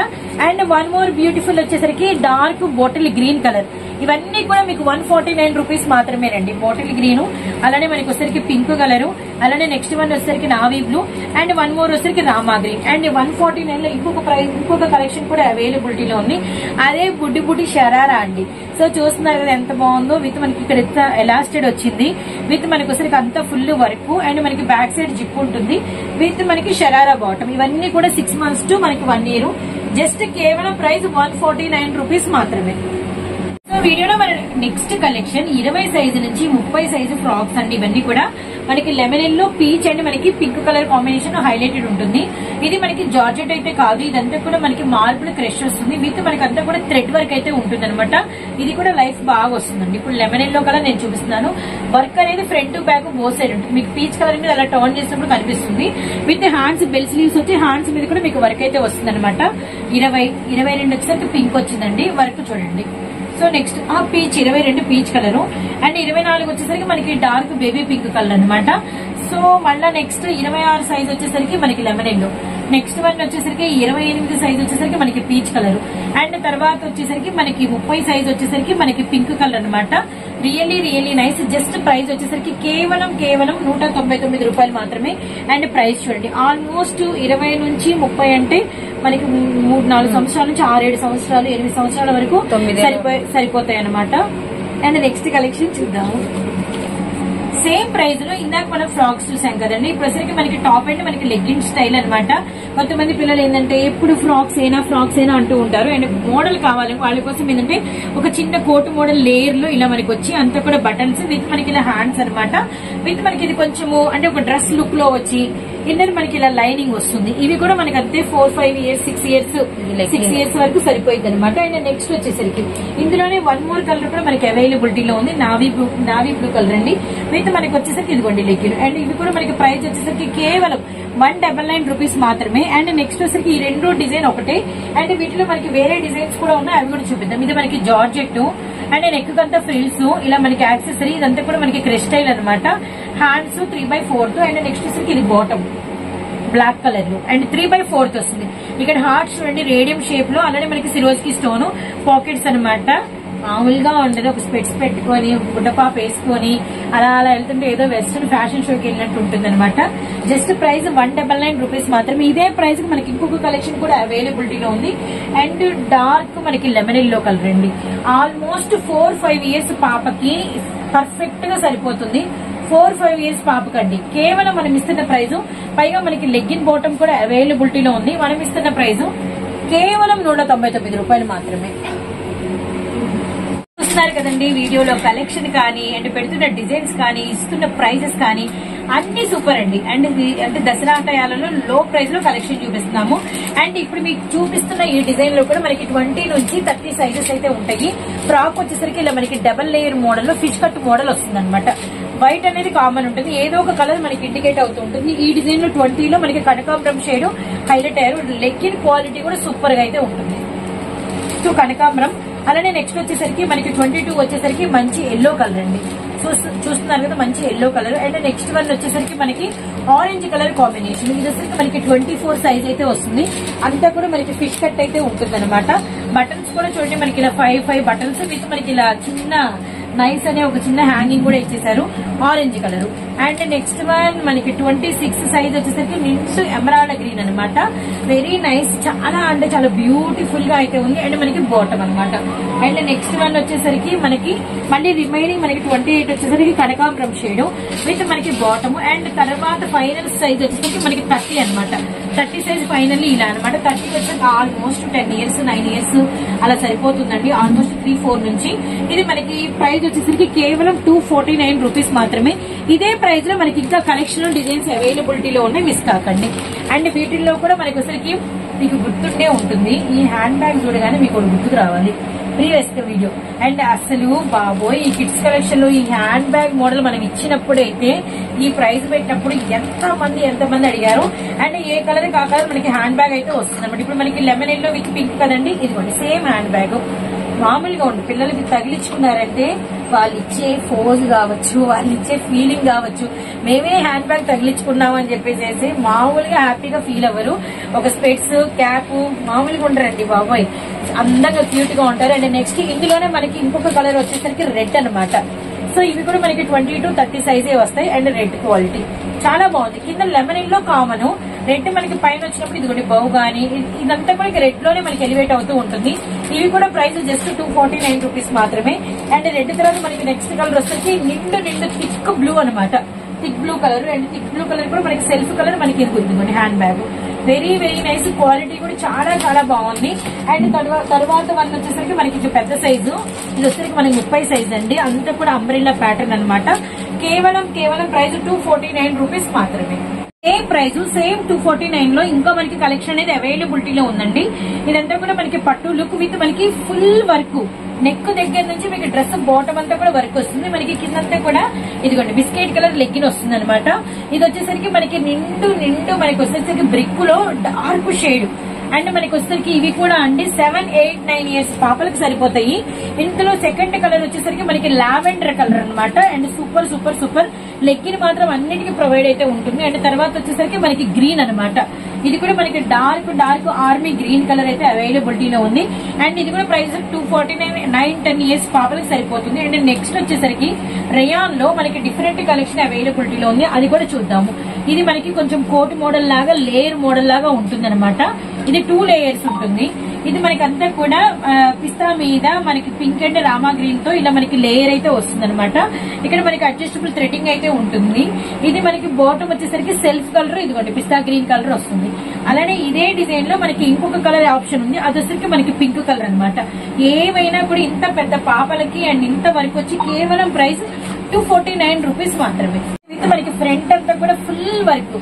అండ్ వన్ మోర్ బ్యూటిఫుల్ వచ్చేసరికి డార్క్ బాటిల్ గ్రీన్ కలర్. ఇవన్నీ కూడా మీకు 149 రూపీస్ మాత్రమే రండి. బాటిల్ గ్రీన్, అలానే మనకి వచ్చేసరికి పింక్ కలర్, అలానే నెక్స్ట్ వన్ వచ్చేసరికి navy blue, and one more వచ్చేసరికి రామా గ్రీన్. అండ్ 149 లో ఇంకొక కలెక్షన్ కూడా అవైలబిలిటీలో ఉంది. అదే బుడ్డి బుడ్డి షరారా అండి. సో చూస్తున్నారు కదా ఎంత బాగుందో. విత్ మనకి ఇక్కడ ఎలాస్టెడ్ వచ్చింది, విత్ మనకి వచ్చేసరికి అంతా ఫుల్ వర్క్, అండ్ మనకి బ్యాక్ సైడ్ జిప్ ఉంటుంది, విత్ మనకి షరారా బాటమ్. ఇవన్నీ కూడా 6 months to మనకి 1 year. జస్ట్ కేవలం ప్రైస్ 149 రూపీస్ మాత్రమే. సో వీడియోలో మన నెక్స్ట్ కలెక్షన్ 20 సైజు నుంచి 30 సైజు ఫ్రాక్స్ అండి. ఇవన్నీ కూడా మనకి లెమన్ ఎల్లో, పీచ్ అండ్ మనకి పింక్ కలర్ కాంబినేషన్ హైలైటెడ్ ఉంటుంది. ఇది మనకి జార్జెట్ అయితే కాదు, ఇదంతా కూడా మనకి మార్బుల్ క్రష్ వస్తుంది. విత్ మనకి అంతా కూడా థ్రెడ్ వర్క్ అయితే ఉంటుంది అనమాట. ఇది కూడా లైఫ్ బాగా వస్తుందండి. ఇప్పుడు లెమన్ ఎల్లో కలర్ నేను చూపిస్తున్నాను. వర్క్ అనేది ఫ్రంట్ బ్యాక్ బోత్ సైడ్ ఉంటుంది. మీకు పీచ్ కలర్ మీద అలా టర్న్ చేసినప్పుడు కనిపిస్తుంది. విత్ హ్యాండ్స్ బెల్ స్లీవ్స్ వచ్చి హ్యాండ్స్ మీద కూడా మీకు వర్క్ అయితే వస్తుంది అనమాట. 22 వచ్చేసరికి పింక్ వచ్చిందండి. వర్క్ చూడండి. So next peach 22 peach colour, and 24 వచ్చేసరికి మనకి డార్క్ బేబీ పింక్ కలర్ అనమాట. సో మళ్ళా నెక్స్ట్ 26 సైజ్ వచ్చేసరికి మనకి లెమన్ ఎల్లో. నెక్స్ట్ వన్ వచ్చేసరికి 28 సైజ్ వచ్చేసరికి మనకి పీచ్ కలర్, అండ్ తర్వాత వచ్చేసరికి మనకి 30 సైజ్ వచ్చేసరికి మనకి పింక్ కలర్ అనమాట. Really nice. జస్ట్ ప్రైస్ వచ్చేసరికి కేవలం 199 రూపాయలు మాత్రమే. అండ్ ప్రైస్ చూడండి, ఆల్మోస్ట్ 20 నుంచి 30 అంటే మనకి 3-4 సంవత్సరాల నుంచి 6-7 సంవత్సరాలు 8 సంవత్సరాల వరకు సరిపోతాయి అనమాట. అండ్ నెక్స్ట్ కలెక్షన్ చూద్దాము. సేమ్ ప్రైస్ లో ఇందాక మనం ఫ్రాక్స్ చూసాం కదండి. ఇప్పుడు మనకి టాప్ అండ్ మనకి లెగ్గిన్ స్టైల్ అనమాట. కొంతమంది పిల్లలు ఏంటంటే ఎప్పుడు ఫ్రాక్స్ అయినా అంటూ ఉంటారు. అండ్ మోడల్ కావాలి వాళ్ళ కోసం ఏంటంటే ఒక చిన్న కోట్ మోడల్ లేయర్ లో ఇలా మనకి వచ్చి అంతా కూడా బటన్స్ విత్ మనకి ఇలా హ్యాండ్స్ అనమాట. విత్ మనకి ఇది కొంచెము అంటే ఒక డ్రెస్ లుక్ లో వచ్చి ఇన్నర్ మనకి ఇలా లైనింగ్ వస్తుంది. ఇవి కూడా మనకి అంతే 4-5 years 6 years వరకు సరిపోయింది అనమాట. అండ్ నెక్స్ట్ వచ్చేసరికి ఇందులోనే వన్ మోర్ కలర్ కూడా మనకి అవైలబిలిటీలో ఉంది. నావీ బ్లూ కలర్ అండి. విత్ మనకి వచ్చేసరికి ఇదిగోండి లెగ్గిన్. అండ్ ఇవి కూడా మనకి ప్రైస్ వచ్చేసరికి కేవలం 199 రూపీస్ మాత్రమే. అండ్ నెక్స్ట్ వచ్చేసరికి ఈ రెండు డిజైన్ ఒకటే. అండ్ వీటిలో మనకి వేరే డిజైన్స్ కూడా ఉన్నాయి, అవి కూడా చూపిద్దాం. ఇది మనకి జార్జెట్ అండ్ నెక్ అంతా ఫ్రిల్స్, ఇలా మనకి యాక్సెసరీ ఇదంతా కూడా మనకి క్రష్ స్టైల్ అనమాట. హ్యాండ్స్ 3/4, అండ్ నెక్స్ట్ వచ్చేసరికి ఇది బాటమ్ బ్లాక్ కలర్ లో అండ్ 3/4 వస్తుంది. ఇక్కడ హార్ట్స్ చూడండి రేడియం షేప్ లో, అలానే మనకి సిరోజ్కి స్టోన్ పాకెట్స్ అనమాట. మామూలుగా ఉండదు. ఒక స్పెట్స్ పెట్టుకొని గుడ్డపాప వేసుకొని అలా వెళ్తుంటే ఏదో వెస్టర్న్ ఫ్యాషన్ షోకి వెళ్ళినట్టు ఉంటుంది అనమాట. జస్ట్ ప్రైస్ 199 రూపీస్ మాత్రమే. ఇదే ప్రైస్ కి మనకి ఇంకొక కలెక్షన్ కూడా అవైలబిలిటీలో ఉంది. అండ్ డార్క్ మనకి లెమన్ ఎల్లో కలర్ అండి. ఆల్మోస్ట్ 4-5 years పాపకి పర్ఫెక్ట్ గా సరిపోతుంది. 4-5 years పాపకండి. కేవలం మనం ఇస్తున్న ప్రైస్, పైగా మనకి లెగ్గిన్ బాటమ్ కూడా అవైలబిలిటీలో ఉంది. మనం ఇస్తున్న ప్రైస్ కేవలం 199 రూపాయలు మాత్రమే. చూస్తున్నారు కదండి వీడియోలో కలెక్షన్ కానీ అండ్ పెడుతున్న డిజైన్స్ కానీ ఇస్తున్న ప్రైజెస్ కానీ అన్ని సూపర్ అండి. అండ్ అంటే దసరా టయాలలో లో ప్రైస్ లో కలెక్షన్ చూపిస్తున్నాము. అండ్ ఇప్పుడు మీకు చూపిస్తున్న ఈ డిజైన్ లో కూడా మనకి 20 నుంచి 30 సైజెస్ అయితే ఉంటాయి. ఫ్రాక్ వచ్చేసరికి ఇలా మనకి డబల్ లేయర్ మోడల్ లో ఫిష్ కట్ మోడల్ వస్తుంది అనమాట. వైట్ అనేది కామన్ ఉంటుంది, ఏదో ఒక కలర్ మనకి ఇండికేట్ అవుతూ ఉంటుంది. ఈ డిజైన్ లో 20 లో మనకి కనకాంబరం షేడ్ హైలైట్ అయ్యారు. లెగ్గిన్ క్వాలిటీ కూడా సూపర్ గా అయితే ఉంటుంది. సో కనకాంబరం, అలానే నెక్స్ట్ వచ్చేసరికి మనకి 22 వచ్చేసరికి మంచి ఎల్లో కలర్ అండి. చూస్తున్నారు కదా మంచి yellow colour. And next one వచ్చేసరికి మనకి ఆరెంజ్ కలర్ కాంబినేషన్. ఇది వచ్చేసరికి మనకి 24 సైజ్ అయితే వస్తుంది. అంతా కూడా మనకి ఫిష్ కట్ అయితే ఉంటుంది అనమాట. బటన్స్ కూడా చూడండి మనకి ఇలా 5 బటన్స్ విత్ మనకి ఇలా చిన్న నైస్ అనే ఒక చిన్న హ్యాంగింగ్ కూడా ఇచ్చేసారు orange colour. And next one మనకి 26 సైజ్ వచ్చేసరికి నిండు ఎమరాల్డ్ గ్రీన్ అనమాట. వెరీ నైస్, చాలా అంటే చాలా బ్యూటిఫుల్ గా అయితే ఉంది. అండ్ మనకి బాటమ్ అనమాట. అండ్ నెక్స్ట్ వన్ వచ్చేసరికి మనకి మళ్ళీ రిమైనింగ్ మనకి 28 వచ్చేసరికి కనకాంబరం షేడ్ విత్ మనకి బాటమ్. అండ్ తర్వాత ఫైనల్ సైజ్ వచ్చేసరికి మనకి 30 అనమాట. 30 సైజ్ ఫైనల్లీ ఇలా అనమాట. 30 వచ్చేసరికి ఆల్మోస్ట్ 10 years 9 years అలా సరిపోతుందండి. ఆల్మోస్ట్ 3-4 నుంచి. ఇది మనకి ప్రైస్ వచ్చేసరికి కేవలం 249 రూపీస్ మాత్రమే. ఇదే ప్రైస్ లో మనకి ఇంకా కలెక్షన్ డిజైన్స్ అవైలబిలిటీలో ఉన్నాయి, మిస్ కాకండి. అండ్ వీటిల్లో కూడా మనకి వచ్చేసరికి మీకు గుర్తుండే ఉంటుంది. ఈ హ్యాండ్ బ్యాగ్ చూడగానే మీకు గుర్తుకు రావాలి ప్రీవియస్ వీడియో. అండ్ అసలు బాబోయ్ ఈ కిడ్స్ కలెక్షన్ లో ఈ హ్యాండ్ బ్యాగ్ మోడల్ మనం ఇచ్చినప్పుడైతే ఈ ప్రైస్ పెట్టినప్పుడు ఎంతమంది అడిగారు. అండ్ ఏ కలర్ కా కలర్ మనకి హ్యాండ్ బ్యాగ్ అయితే వస్తుంది అనమాట. ఇప్పుడు మనకి లెమన్ ఎల్లో విత్ పింక్ కదండి, ఇదిగోండి సేమ్ హ్యాండ్ బ్యాగ్ మామూలుగా ఉంది. పిల్లలకి తగిలించుకున్నారంటే వాళ్ళు ఇచ్చే పోజ్ కావచ్చు, వాళ్ళు ఇచ్చే ఫీలింగ్ కావచ్చు, మేమే హ్యాండ్ బ్యాగ్ తగిలించుకున్నాం అని చెప్పేసి మామూలుగా హ్యాపీగా ఫీల్ అవ్వరు. ఒక స్పెట్స్ క్యాప్ మామూలుగా ఉండరండి బాబోయ్, అందంగా క్యూట్ గా ఉంటారు. అండ్ నెక్స్ట్ ఇందులోనే మనకి ఇంకొక కలర్ వచ్చేసరికి రెడ్ అనమాట. సో ఇవి కూడా మనకి 20 to 30 సైజే వస్తాయి. అండ్ రెడ్ క్వాలిటీ చాలా బాగుంది. కింద లెమన్ ఎల్లో కామన్, రెడ్ మనకి పైన వచ్చినప్పుడు ఇదిగోండి బౌ గానీ ఇదంతా కూడా రెడ్ లోనే మనకి ఎలివేట్ అవుతూ ఉంటుంది. ఇవి కూడా ప్రైస్ జస్ట్ 249 రూపీస్ మాత్రమే. అండ్ రెడ్ తర్వాత మనకి నెక్స్ట్ కలర్ వచ్చేసి నిండు థిక్ బ్లూ అనమాట. Thick blue colour. And thick blue colour కూడా మనకి సెల్ఫ్ కలర్ మనకి ఇదిగోండి hand bag. Very nice, quality కూడా చాలా బాగుంది. అండ్ తర్వాత వన్ వచ్చేసరికి మనకి పెద్ద సైజు, ఇది వచ్చేసరికి మనకి 30 సైజ్ అండి. అంతా కూడా అంబ్రెల్లా ప్యాటర్న్ అనమాట. కేవలం ప్రైస్ 249 రూపీస్ మాత్రమే. సేమ్ ప్రైస్ సేమ్ 249 లో ఇంకా మనకి కలెక్షన్ అనేది అవైలబిలిటీలో ఉందండి. ఇదంతా కూడా మనకి పట్టు లుక్ విత్ మనకి ఫుల్ వర్క్, నెక్ దగ్గర నుంచి మీకు డ్రెస్ బాటమ్ అంతా కూడా వర్క్ వస్తుంది. మనకి కిందంతా కూడా ఇదిగోండి బిస్కెట్ కలర్ లెగ్గిన్ వస్తుంది అనమాట. ఇది వచ్చేసరికి మనకి నిండు మనకి వచ్చేసరికి బ్రిక్ లో డార్క్ షేడ్. అండ్ మనకి వచ్చేసరికి ఇవి కూడా అండి 7, 8, 9 ఇయర్స్ పాపలకు సరిపోతాయి. ఇందులో సెకండ్ కలర్ వచ్చేసరికి మనకి లావెండర్ కలర్ అనమాట. అండ్ సూపర్ లెగ్గిన్ మాత్రం అన్నిటికీ ప్రొవైడ్ అయితే ఉంటుంది. అండ్ తర్వాత వచ్చేసరికి మనకి గ్రీన్ అనమాట. ఇది కూడా మనకి డార్క్ ఆర్మీ గ్రీన్ కలర్ అయితే అవైలబిలిటీలో ఉంది. అండ్ ఇది కూడా ప్రైస్ 249, 9, 10 ఇయర్స్ పాపలకు సరిపోతుంది. అండ్ నెక్స్ట్ వచ్చేసరికి రేయాన్ లో మనకి డిఫరెంట్ కలెక్షన్ అవైలబిలిటీలో ఉంది, అది కూడా చూద్దాము. ఇది మనకి కొంచెం కోట్ మోడల్ లాగా లేయర్ మోడల్ లాగా ఉంటుంది అనమాట. ఇది 2 లేయర్స్ ఉంటుంది. ఇది మనకి అంతా కూడా పిస్తా మీద మనకి పింక్ అండ్ రామా గ్రీన్ తో ఇలా మనకి లేయర్ అయితే వస్తుంది అనమాట. ఇక్కడ మనకి అడ్జస్టబుల్ థ్రెడింగ్ అయితే ఉంటుంది. ఇది మనకి బాటమ్ వచ్చేసరికి సెల్ఫ్ కలర్ ఇదిగోండి పిస్తా గ్రీన్ కలర్ వస్తుంది. అలానే ఇదే డిజైన్ లో మనకి ఇంకొక కలర్ ఆప్షన్ ఉంది, అది వచ్చేసరికి మనకి పింక్ కలర్ అనమాట. ఏవైనా కూడా ఇంత పెద్ద పాపలకి అండ్ ఇంత వరకు వచ్చి కేవలం ప్రైస్ 249 రూపీస్ మాత్రమే. ఇది మనకి ఫ్రంట్ అంతా కూడా ఫుల్ వర్క్.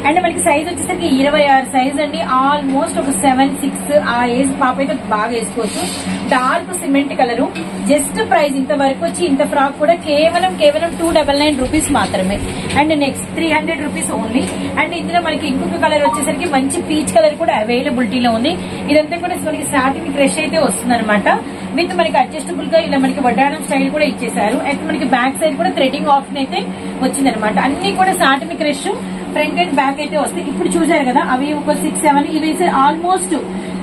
అండ్ మనకి సైజ్ వచ్చేసరికి 26 సైజ్ అండి. ఆల్మోస్ట్ ఒక 7, 6 ఆ ఏజ్ పాప అయితే బాగా వేసుకోవచ్చు. Dark cement colour. Just price ఇంత వరకు వచ్చి ఇంత ఫ్రాక్ కూడా కేవలం 299 రూపీస్ మాత్రమే. And next 300 rupees only. And ఇందులో మనకి ఇంకొక కలర్ వచ్చేసరికి మంచి పీచ్ కలర్ కూడా అవైలబిలిటీలో ఉంది. ఇదంతా కూడా మనకి స్టార్టింగ్ క్రష్ అయితే వస్తుంది అనమాట. విత్ మనకి అడ్జస్టబుల్ గా ఇలా మనకి వడ్డానం స్టైల్ కూడా ఇచ్చేసారు. అండ్ మనకి బ్యాక్ సైడ్ కూడా థ్రెడింగ్ ఆప్షన్ అయితే వచ్చిందనమాట. అన్ని కూడా starting crush front and back అయితే వస్తాయి. ఇప్పుడు చూసారు కదా అవి ఒక 6, 7 ఇవి ఆల్మోస్ట్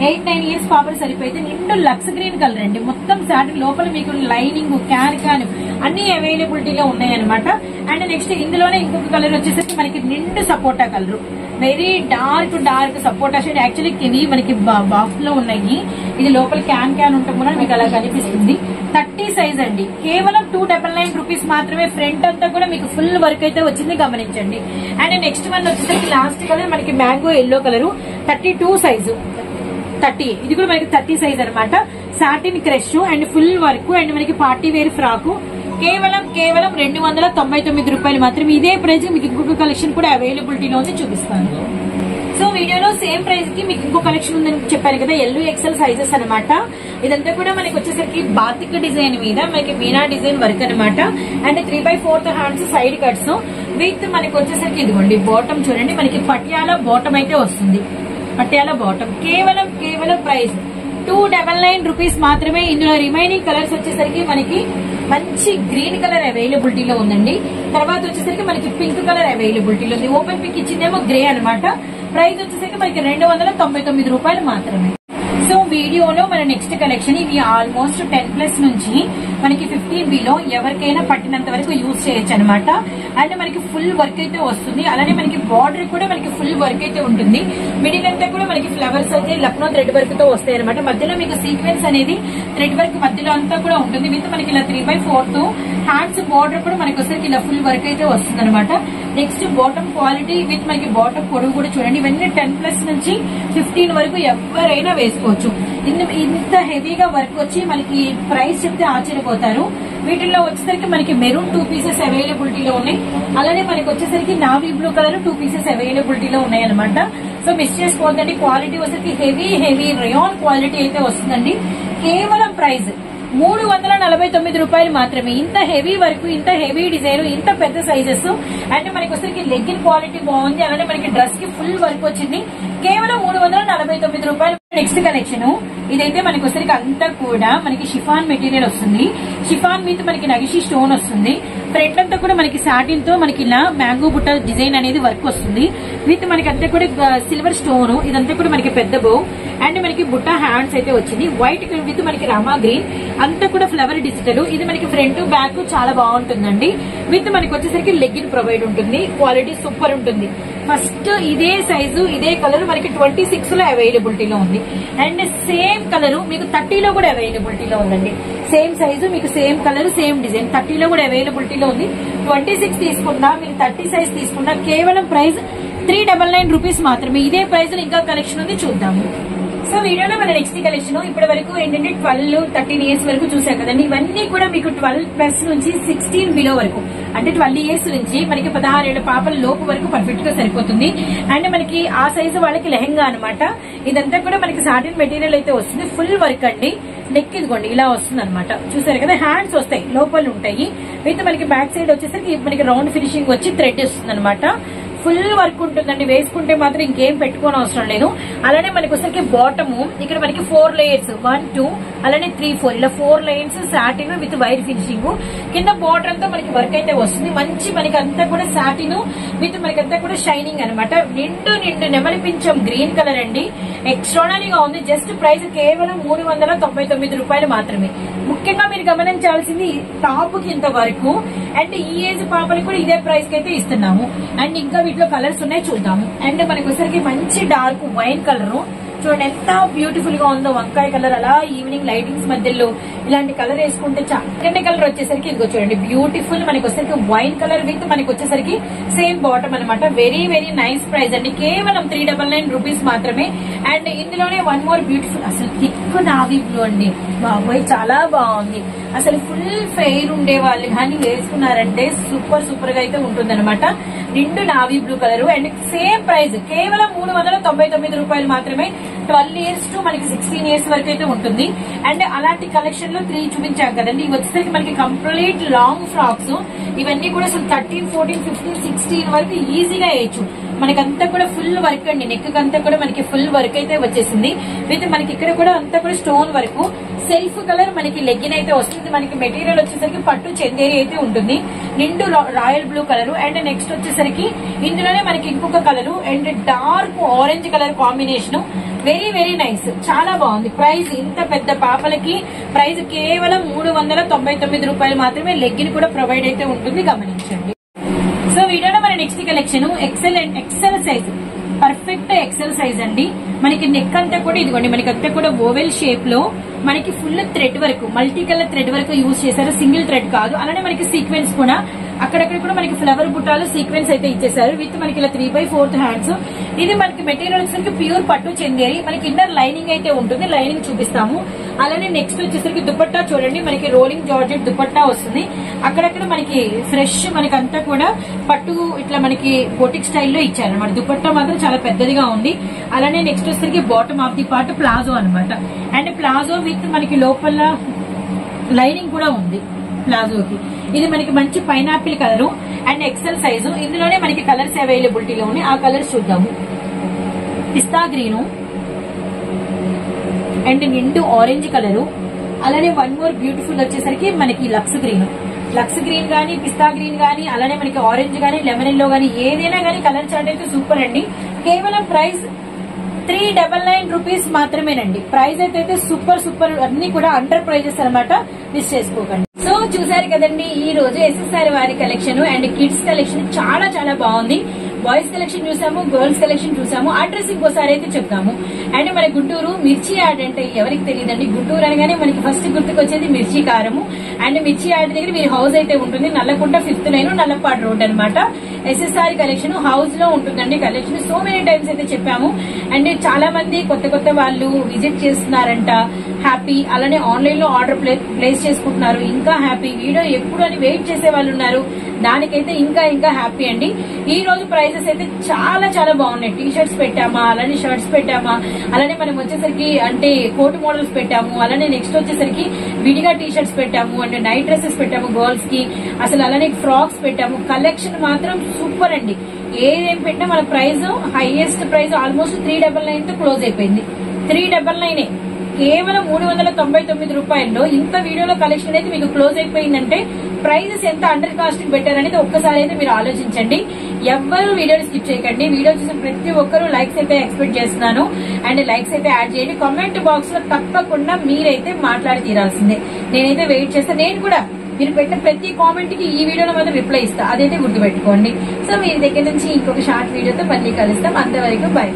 8, 9 ఇయర్స్ పాపలు సరిపోతే నిండు లక్స్ గ్రీన్ కలర్ అండి. మొత్తం సాటిన్ లోపల మీకు లైనింగ్ క్యాన్ అన్ని అవైలబిలిటీగా ఉన్నాయన్నమాట. అండ్ నెక్స్ట్ ఇందులోనే ఇంకొక కలర్ వచ్చేసరికి మనకి నిండు సపోటా కలర్. వెరీ డార్క్ సపోటా షేడ్. యాక్చువల్లీ ఇవి మనకి బాక్స్ లో ఉన్నాయి. ఇది లోపల క్యాన్ ఉంటాం కూడా మీకు అలా కనిపిస్తుంది. 30 సైజ్ అండి. కేవలం 299 రూపీస్ మాత్రమే. ఫ్రంట్ అంతా కూడా మీకు ఫుల్ వర్క్ అయితే వచ్చింది, గమనించండి. అండ్ నెక్స్ట్ వన్ వచ్చేసరికి లాస్ట్ కలర్ మనకి మ్యాంగో ఎల్లో కలర్. 32 సైజు 30. ఇది కూడా మనకి 30 సైజ్ అనమాట. Satin crush and full work and మనకి పార్టీ వేర్ ఫ్రాక్. కేవలం 299 రూపాయలు మాత్రం. ఇదే ప్రైస్ మీకు ఇంకొక కలెక్షన్ కూడా అవైలబిలిటీలో ఉంది, చూపిస్తాను. సో వీడియోలో సేమ్ ప్రైస్ కి మీకు ఇంకో కలెక్షన్ ఉందని చెప్పాను కదా, ఎల్ ఎక్సెల్ సైజెస్ అనమాట. ఇదంతా కూడా మనకి వచ్చేసరికి బాతిక్ డిజైన్ మీద మనకి మీనా డిజైన్ వర్క్ అనమాట. And 3/4 hands side cuts with మనకి వచ్చేసరికి ఇదిగోండి బాటమ్ చూడండి మనకి పటియాలా బాటమ్ అయితే వస్తుంది. పటియాలా బాటమ్ కేవలం ప్రైస్ 299 రూపీస్ మాత్రమే. ఇందులో రిమైనింగ్ కలర్స్ వచ్చేసరికి మనకి మంచి గ్రీన్ కలర్ అవైలబిలిటీలో ఉందండి. తర్వాత వచ్చేసరికి మనకి పింక్ కలర్ అవైలబిలిటీలో ఉంది. ఓపెన్ పింక్ ఇచ్చిందేమో గ్రే అనమాట. ప్రైస్ వచ్చేసరికి మనకి 299 రూపాయలు మాత్రమే. సో వీడియోలో మన నెక్స్ట్ కలెక్షన్ ఇవి ఆల్మోస్ట్ 10+ నుంచి మనకి 15 బిలో ఎవరికైనా పట్టినంత వరకు యూజ్ చేయొచ్చు అనమాట. అండ్ మనకి ఫుల్ వర్క్ అయితే వస్తుంది. అలానే మనకి బార్డర్ కూడా మనకి ఫుల్ వర్క్ అయితే ఉంటుంది. మిడిల్ అంతా కూడా మనకి ఫ్లవర్స్ అయితే లక్నో థ్రెడ్ వర్క్ తో వస్తాయి అనమాట. మధ్యలో మీకు సీక్వెన్స్ అనేది థ్రెడ్ వర్క్ మధ్యలో అంతా కూడా ఉంటుంది. విత్ మనకి ఇలా 3/4 హ్యాండ్స్ బార్డర్ కూడా మనకి వచ్చేసరికి ఇలా ఫుల్ వర్క్ అయితే వస్తుంది అనమాట. నెక్స్ట్ బాటమ్ క్వాలిటీ విత్ మనకి బాటమ్ పొడవు కూడా చూడండి. ఇవన్నీ 10+ నుంచి 15 వరకు ఎవరైనా వేసుకోవచ్చు. ఇంత హెవీగా వర్క్ వచ్చి మనకి ప్రైస్ చెప్తే ఆశ్చర్యపోతారు. వీటిల్లో వచ్చేసరికి మనకి మెరూన్ 2 పీసెస్ అవైలబిలిటీలో ఉన్నాయి. అలానే మనకి వచ్చేసరికి నావీ బ్లూ కలర్ 2 పీసెస్ అవైలబిలిటీలో ఉన్నాయి అనమాట. సో మిస్ చేసుకోవద్దండి. క్వాలిటీ వచ్చేసరికి హెవీ రేయాన్ క్వాలిటీ అయితే వస్తుందండి. కేవలం ప్రైస్ 349 రూపాయలు మాత్రమే. ఇంత హెవీ వర్క్, ఇంత హెవీ డిజైన్, ఇంత పెద్ద సైజెస్ అంటే మనకి వచ్చేసరికి లెగ్గిన్ క్వాలిటీ బాగుంది. అలానే మనకి డ్రెస్ కి ఫుల్ వర్క్ వచ్చింది. కేవలం 349 రూపాయలు. నెక్స్ట్ కలెక్షన్ ఇదైతే మనకి వచ్చేసరికి అంతా కూడా మనకి షిఫాన్ మెటీరియల్ వస్తుంది. షిఫాన్ మీద మనకి నగిషి స్టోన్ వస్తుంది. ఫ్రంట్ అంతా కూడా మనకి సాటిన్ తో మనకి ఇలా మ్యాంగో బుట్ట డిజైన్ అనేది వర్క్ వస్తుంది. విత్ మనకి అంతా కూడా సిల్వర్ స్టోన్. ఇదంతా కూడా మనకి పెద్ద బౌ అండ్ మనకి బుట్ట హ్యాండ్స్ అయితే వచ్చింది. వైట్ విత్ మనకి రామా గ్రీన్ అంతా కూడా ఫ్లవర్ డిజిటల్. ఇది మనకి ఫ్రంట్ బ్యాక్ చాలా బాగుంటుందండి. విత్ మనకి వచ్చేసరికి లెగ్గిన్ ప్రొవైడ్ ఉంటుంది. క్వాలిటీ సూపర్ ఉంటుంది. ఫస్ట్ ఇదే సైజు ఇదే కలర్ మనకి 26 లో అవైలబిలిటీలో ఉంది. అండ్ సేమ్ కలర్ మీకు 30 లో కూడా అవైలబిలిటీలో ఉందండి. సేమ్ సైజు మీకు సేమ్ కలర్ సేమ్ డిజైన్ 30 లో కూడా అవైలబిలిటీలో ఉంది. 26 తీసుకున్నా మీరు 30 సైజ్ తీసుకున్నా కేవలం ప్రైస్ 399 రూపీస్ మాత్రమే. ఇదే ప్రైస్ లో ఇంకా కలెక్షన్ ఉంది, చూద్దాము. సో వీడియోలో మన నెక్స్ట్ కలెక్షన్ ఇప్పటి వరకు ఏంటంటే 12-13 ఇయర్స్ వరకు చూసాం కదండి. ఇవన్నీ కూడా మీకు 12+ నుంచి 16 బిలో వరకు అంటే 12 ఇయర్స్ నుంచి మనకి 16 ఏళ్ల పాపల లోపు వరకు పర్ఫెక్ట్ గా సరిపోతుంది. అండ్ మనకి ఆ సైజు వాళ్ళకి లెహంగా అనమాట. ఇదంతా కూడా మనకి సాటిన్ మెటీరియల్ అయితే వస్తుంది. ఫుల్ వర్క్ అండి. నెక్ ఇదిగోండి ఇలా వస్తుంది అనమాట. చూసారు కదా, హ్యాండ్స్ వస్తాయి లోపల ఉంటాయి. అయితే మనకి బ్యాక్ సైడ్ వచ్చేసరికి మనకి రౌండ్ ఫినిషింగ్ వచ్చి థ్రెడ్ వస్తుంది అనమాట. ఫుల్ వర్క్ ఉంటుందండి. వేసుకుంటే మాత్రం ఇంకేం పెట్టుకోని అవసరం లేదు. అలానే మనకి వచ్చరికి బాటమ్ ఇక్కడ మనకి 4 లేయర్స్ 1, 2 అలానే 3, 4 ఇలా 4 lines satin with wire finishing. కింద బార్డర్ అంతా మనకి వర్క్ అయితే వస్తుంది. మంచి మనకి అంతా కూడా సాటిన్ విత్ మనకి అంతా కూడా షైనింగ్ అనమాట. నిండు నెమలి పింఛం గ్రీన్ కలర్ అండి. ఎక్స్ట్రాడనరీగా ఉంది. జస్ట్ ప్రైస్ కేవలం 399 రూపాయలు మాత్రమే. ముఖ్యంగా మీరు గమనించాల్సింది టాప్ కి ఇంత వరకు అండ్ ఈ ఏజ్ పాపలు కూడా ఇదే ప్రైస్ కి అయితే ఇస్తున్నాము. అండ్ ఇంకా వీటిలో కలర్స్ ఉన్నాయి, చూద్దాము. అండ్ మనకి వచ్చరికి మంచి డార్క్ వైన్ కలర్ చూడండి ఎంత బ్యూటిఫుల్ గా ఉందో. వంకాయ కలర్ అలా ఈవినింగ్ లైటింగ్స్ మధ్యలో ఇలాంటి కలర్ వేసుకుంటే సెకండ్ కలర్ వచ్చేసరికి ఇదిగో చూడండి బ్యూటిఫుల్ మనకి వచ్చరికి వైన్ కలర్ విత్ మనకి వచ్చేసరికి సేమ్ బాటమ్ అనమాట. వెరీ నైస్ ప్రైస్ అండి. కేవలం 399 రూపీస్ మాత్రమే. అండ్ ఇందులోనే వన్ మోర్ బ్యూటిఫుల్ అసలు థిక్ నావీ బ్లూ అండి. బాబోయ్ చాలా బాగుంది. అసలు ఫుల్ ఫెయిర్ ఉండే వాళ్ళు కానీ వేసుకున్నారంటే సూపర్ గా అయితే ఉంటుంది అనమాట. నిండు navy blue colour and same price కేవలం 399 రూపాయలు మాత్రమే. 12 ఇయర్స్ టు మనకి 16 ఇయర్స్ వరకు అయితే ఉంటుంది. అండ్ అలాంటి కలెక్షన్ లో 3 చూపించాం కదండి. ఇవి వచ్చేసరికి మనకి కంప్లీట్ లాంగ్ ఫ్రాక్స్. ఇవన్నీ కూడా అసలు 13, 14, 15, 16 వరకు ఈజీగా వేయచ్చు. మనకంతా కూడా ఫుల్ వర్క్ అండి. నెక్ అంతా కూడా మనకి ఫుల్ వర్క్ అయితే వచ్చేసింది. విత్ మనకి ఇక్కడ కూడా అంతా కూడా స్టోన్ వర్క్. సెల్ఫ్ కలర్ మనకి లెగ్గిన్ అయితే వస్తుంది. మనకి మెటీరియల్ వచ్చేసరికి పట్టు చందేరి అయితే ఉంటుంది. నిండు royal blue colour. And next వచ్చేసరికి ఇందులోనే మనకి ఇంకొక colour and dark orange colour combination. Very nice, చాలా బాగుంది. ప్రైస్ ఇంత పెద్ద పాపలకి ప్రైస్ కేవలం 399 రూపాయలు మాత్రమే. లెగ్గిన్ కూడా ప్రొవైడ్ అయితే ఉంటుంది, గమనించండి. సో వీడియోలో మన next collection XL size, perfect XL size అండి. మనకి నెక్ అంతా కూడా ఇదిగోండి మనకి అంతా కూడా ఓవెల్ షేప్ లో మనకి full thread work, multi colour thread work use చేశారు. సింగిల్ థ్రెడ్ కాదు. అలానే మనకి సీక్వెన్స్ కూడా అక్కడక్కడ కూడా మనకి ఫ్లవర్ బుట్టాలు సీక్వెన్స్ అయితే ఇచ్చేసారు. విత్ మనకి ఇలా 3/4 హ్యాండ్స్. ఇది మనకి మెటీరియల్ వచ్చేసరికి ప్యూర్ పట్టు చెందేరి. మనకి ఇన్నర్ లైనింగ్ అయితే ఉంటుంది. లైనింగ్ చూపిస్తాము. అలానే నెక్స్ట్ వచ్చేసరికి దుపట్టా చూడండి మనకి రోలింగ్ జార్జెట్ దుపట్టా వస్తుంది. అక్కడక్కడ మనకి ఫ్రెష్ మనకంతా కూడా పట్టు ఇట్లా మనకి బొటిక్ స్టైల్లో ఇచ్చారు అనమాట. దుపట్టా మాత్రం చాలా పెద్దదిగా ఉంది. అలానే నెక్స్ట్ వచ్చేసరికి bottom of the part palazzo అనమాట. అండ్ ప్లాజో విత్ మనకి లోపల లైనింగ్ కూడా ఉంది ప్లాజోకి. ఇది మనకి మంచి pineapple colour and XL size. ఇందులోనే మనకి కలర్స్ అవైలబిలిటీలో ఉన్నాయి. ఆ కలర్స్ చూద్దాము. పిస్తా గ్రీను అండ్ నిండు ఆరెంజ్ కలరు. అలానే వన్ మోర్ బ్యూటిఫుల్ వచ్చేసరికి మనకి లక్స్ గ్రీన్ గానీ పిస్తా గ్రీన్ గానీ అలానే మనకి ఆరెంజ్ గానీ లెమన్ ఎల్లో గానీ ఏదైనా గానీ కలర్ చార్ట్ అయితే సూపర్ అండి. కేవలం ప్రైస్ 399 రూపీస్ మాత్రమేనండి. ప్రైస్ అయితే సూపర్ అన్ని కూడా అండర్ ప్రైజెస్ అనమాట. మిస్ చేసుకోకండి. సో చూసారు కదండి ఈ రోజు ఎస్ఎస్ఆర్ వారి కలెక్షన్ అండ్ కిడ్స్ కలెక్షన్ చాలా బాగుంది. బాయ్స్ కలెక్షన్ చూసాము, గర్ల్స్ కలెక్షన్ చూసాము. అడ్రస్ ఇంకోసారి అయితే చెప్తాము. అండ్ మన గుంటూరు మిర్చి యార్డ్ అంటే ఎవరికి తెలియదండి. గుంటూరు అనగానే మనకి ఫస్ట్ గుర్తుకొచ్చేది మిర్చి కారము. అండ్ మిర్చి యార్డ్ దగ్గర వీరి హౌస్ అయితే ఉంటుంది. Nallakunta 5th line Nallapadu road అనమాట. SSR కలెక్షన్ హౌస్ లో ఉంటుందండి. కలెక్షన్ సో మెనీ టైమ్స్ అయితే చెప్పాము. అండ్ చాలా మంది కొత్త వాళ్ళు విజిట్ చేస్తున్నారంట. హ్యాపీ. అలానే ఆన్లైన్ లో ఆర్డర్ ప్లేస్ చేసుకుంటున్నారు. ఇంకా హ్యాపీ. వీడియో ఎప్పుడు అని వెయిట్ చేసే వాళ్ళు ఉన్నారు. దానికైతే ఇంకా హ్యాపీ అండి. ఈ రోజు ప్రైజెస్ అయితే చాలా బాగున్నాయి. టీ షర్ట్స్ పెట్టామా, అలానే షర్ట్స్ పెట్టామా, అలానే మనం వచ్చేసరికి అంటే కోట్ మోడల్స్ పెట్టాము. అలానే నెక్స్ట్ వచ్చేసరికి విడిగా టీ షర్ట్స్ పెట్టాము. అంటే నైట్ డ్రెస్సెస్ పెట్టాము గర్ల్స్ కి. అసలు అలానే ఫ్రాక్స్ పెట్టాము. కలెక్షన్ మాత్రం సూపర్ అండి. ఏదేం పెట్టినా మన ప్రైస్ హైయెస్ట్ ప్రైస్ ఆల్మోస్ట్ 399 తో క్లోజ్ అయిపోయింది. 399 కేవలం 399 రూపాయల్లో ఇంత వీడియోలో కలెక్షన్ అయితే మీకు క్లోజ్ అయిపోయిందంటే ప్రైజెస్ ఎంత అండర్ కాస్ట్ పెట్టారనేది ఒక్కసారి అయితే మీరు ఆలోచించండి. ఎవ్వరు వీడియోని స్కిప్ చేయకండి. వీడియో చూసిన ప్రతి ఒక్కరు లైక్స్ అయితే ఎక్స్పెక్ట్ చేస్తున్నాను. అండ్ లైక్స్ అయితే యాడ్ చేయండి. కామెంట్ బాక్స్ లో తప్పకుండా మీరైతే మాట్లాడి తీరాల్సిందే. నేనైతే వెయిట్ చేస్తాను. నేను కూడా మీరు పెట్టిన ప్రతి కామెంట్ కి ఈ వీడియోలో మాత్రం రిప్లై ఇస్తా. అదైతే గుర్తుపెట్టుకోండి. సో మీ దగ్గర నుంచి ఇంకొక షార్ట్ వీడియోతో మళ్ళీ కలుస్తాం. అంతవరకు బై.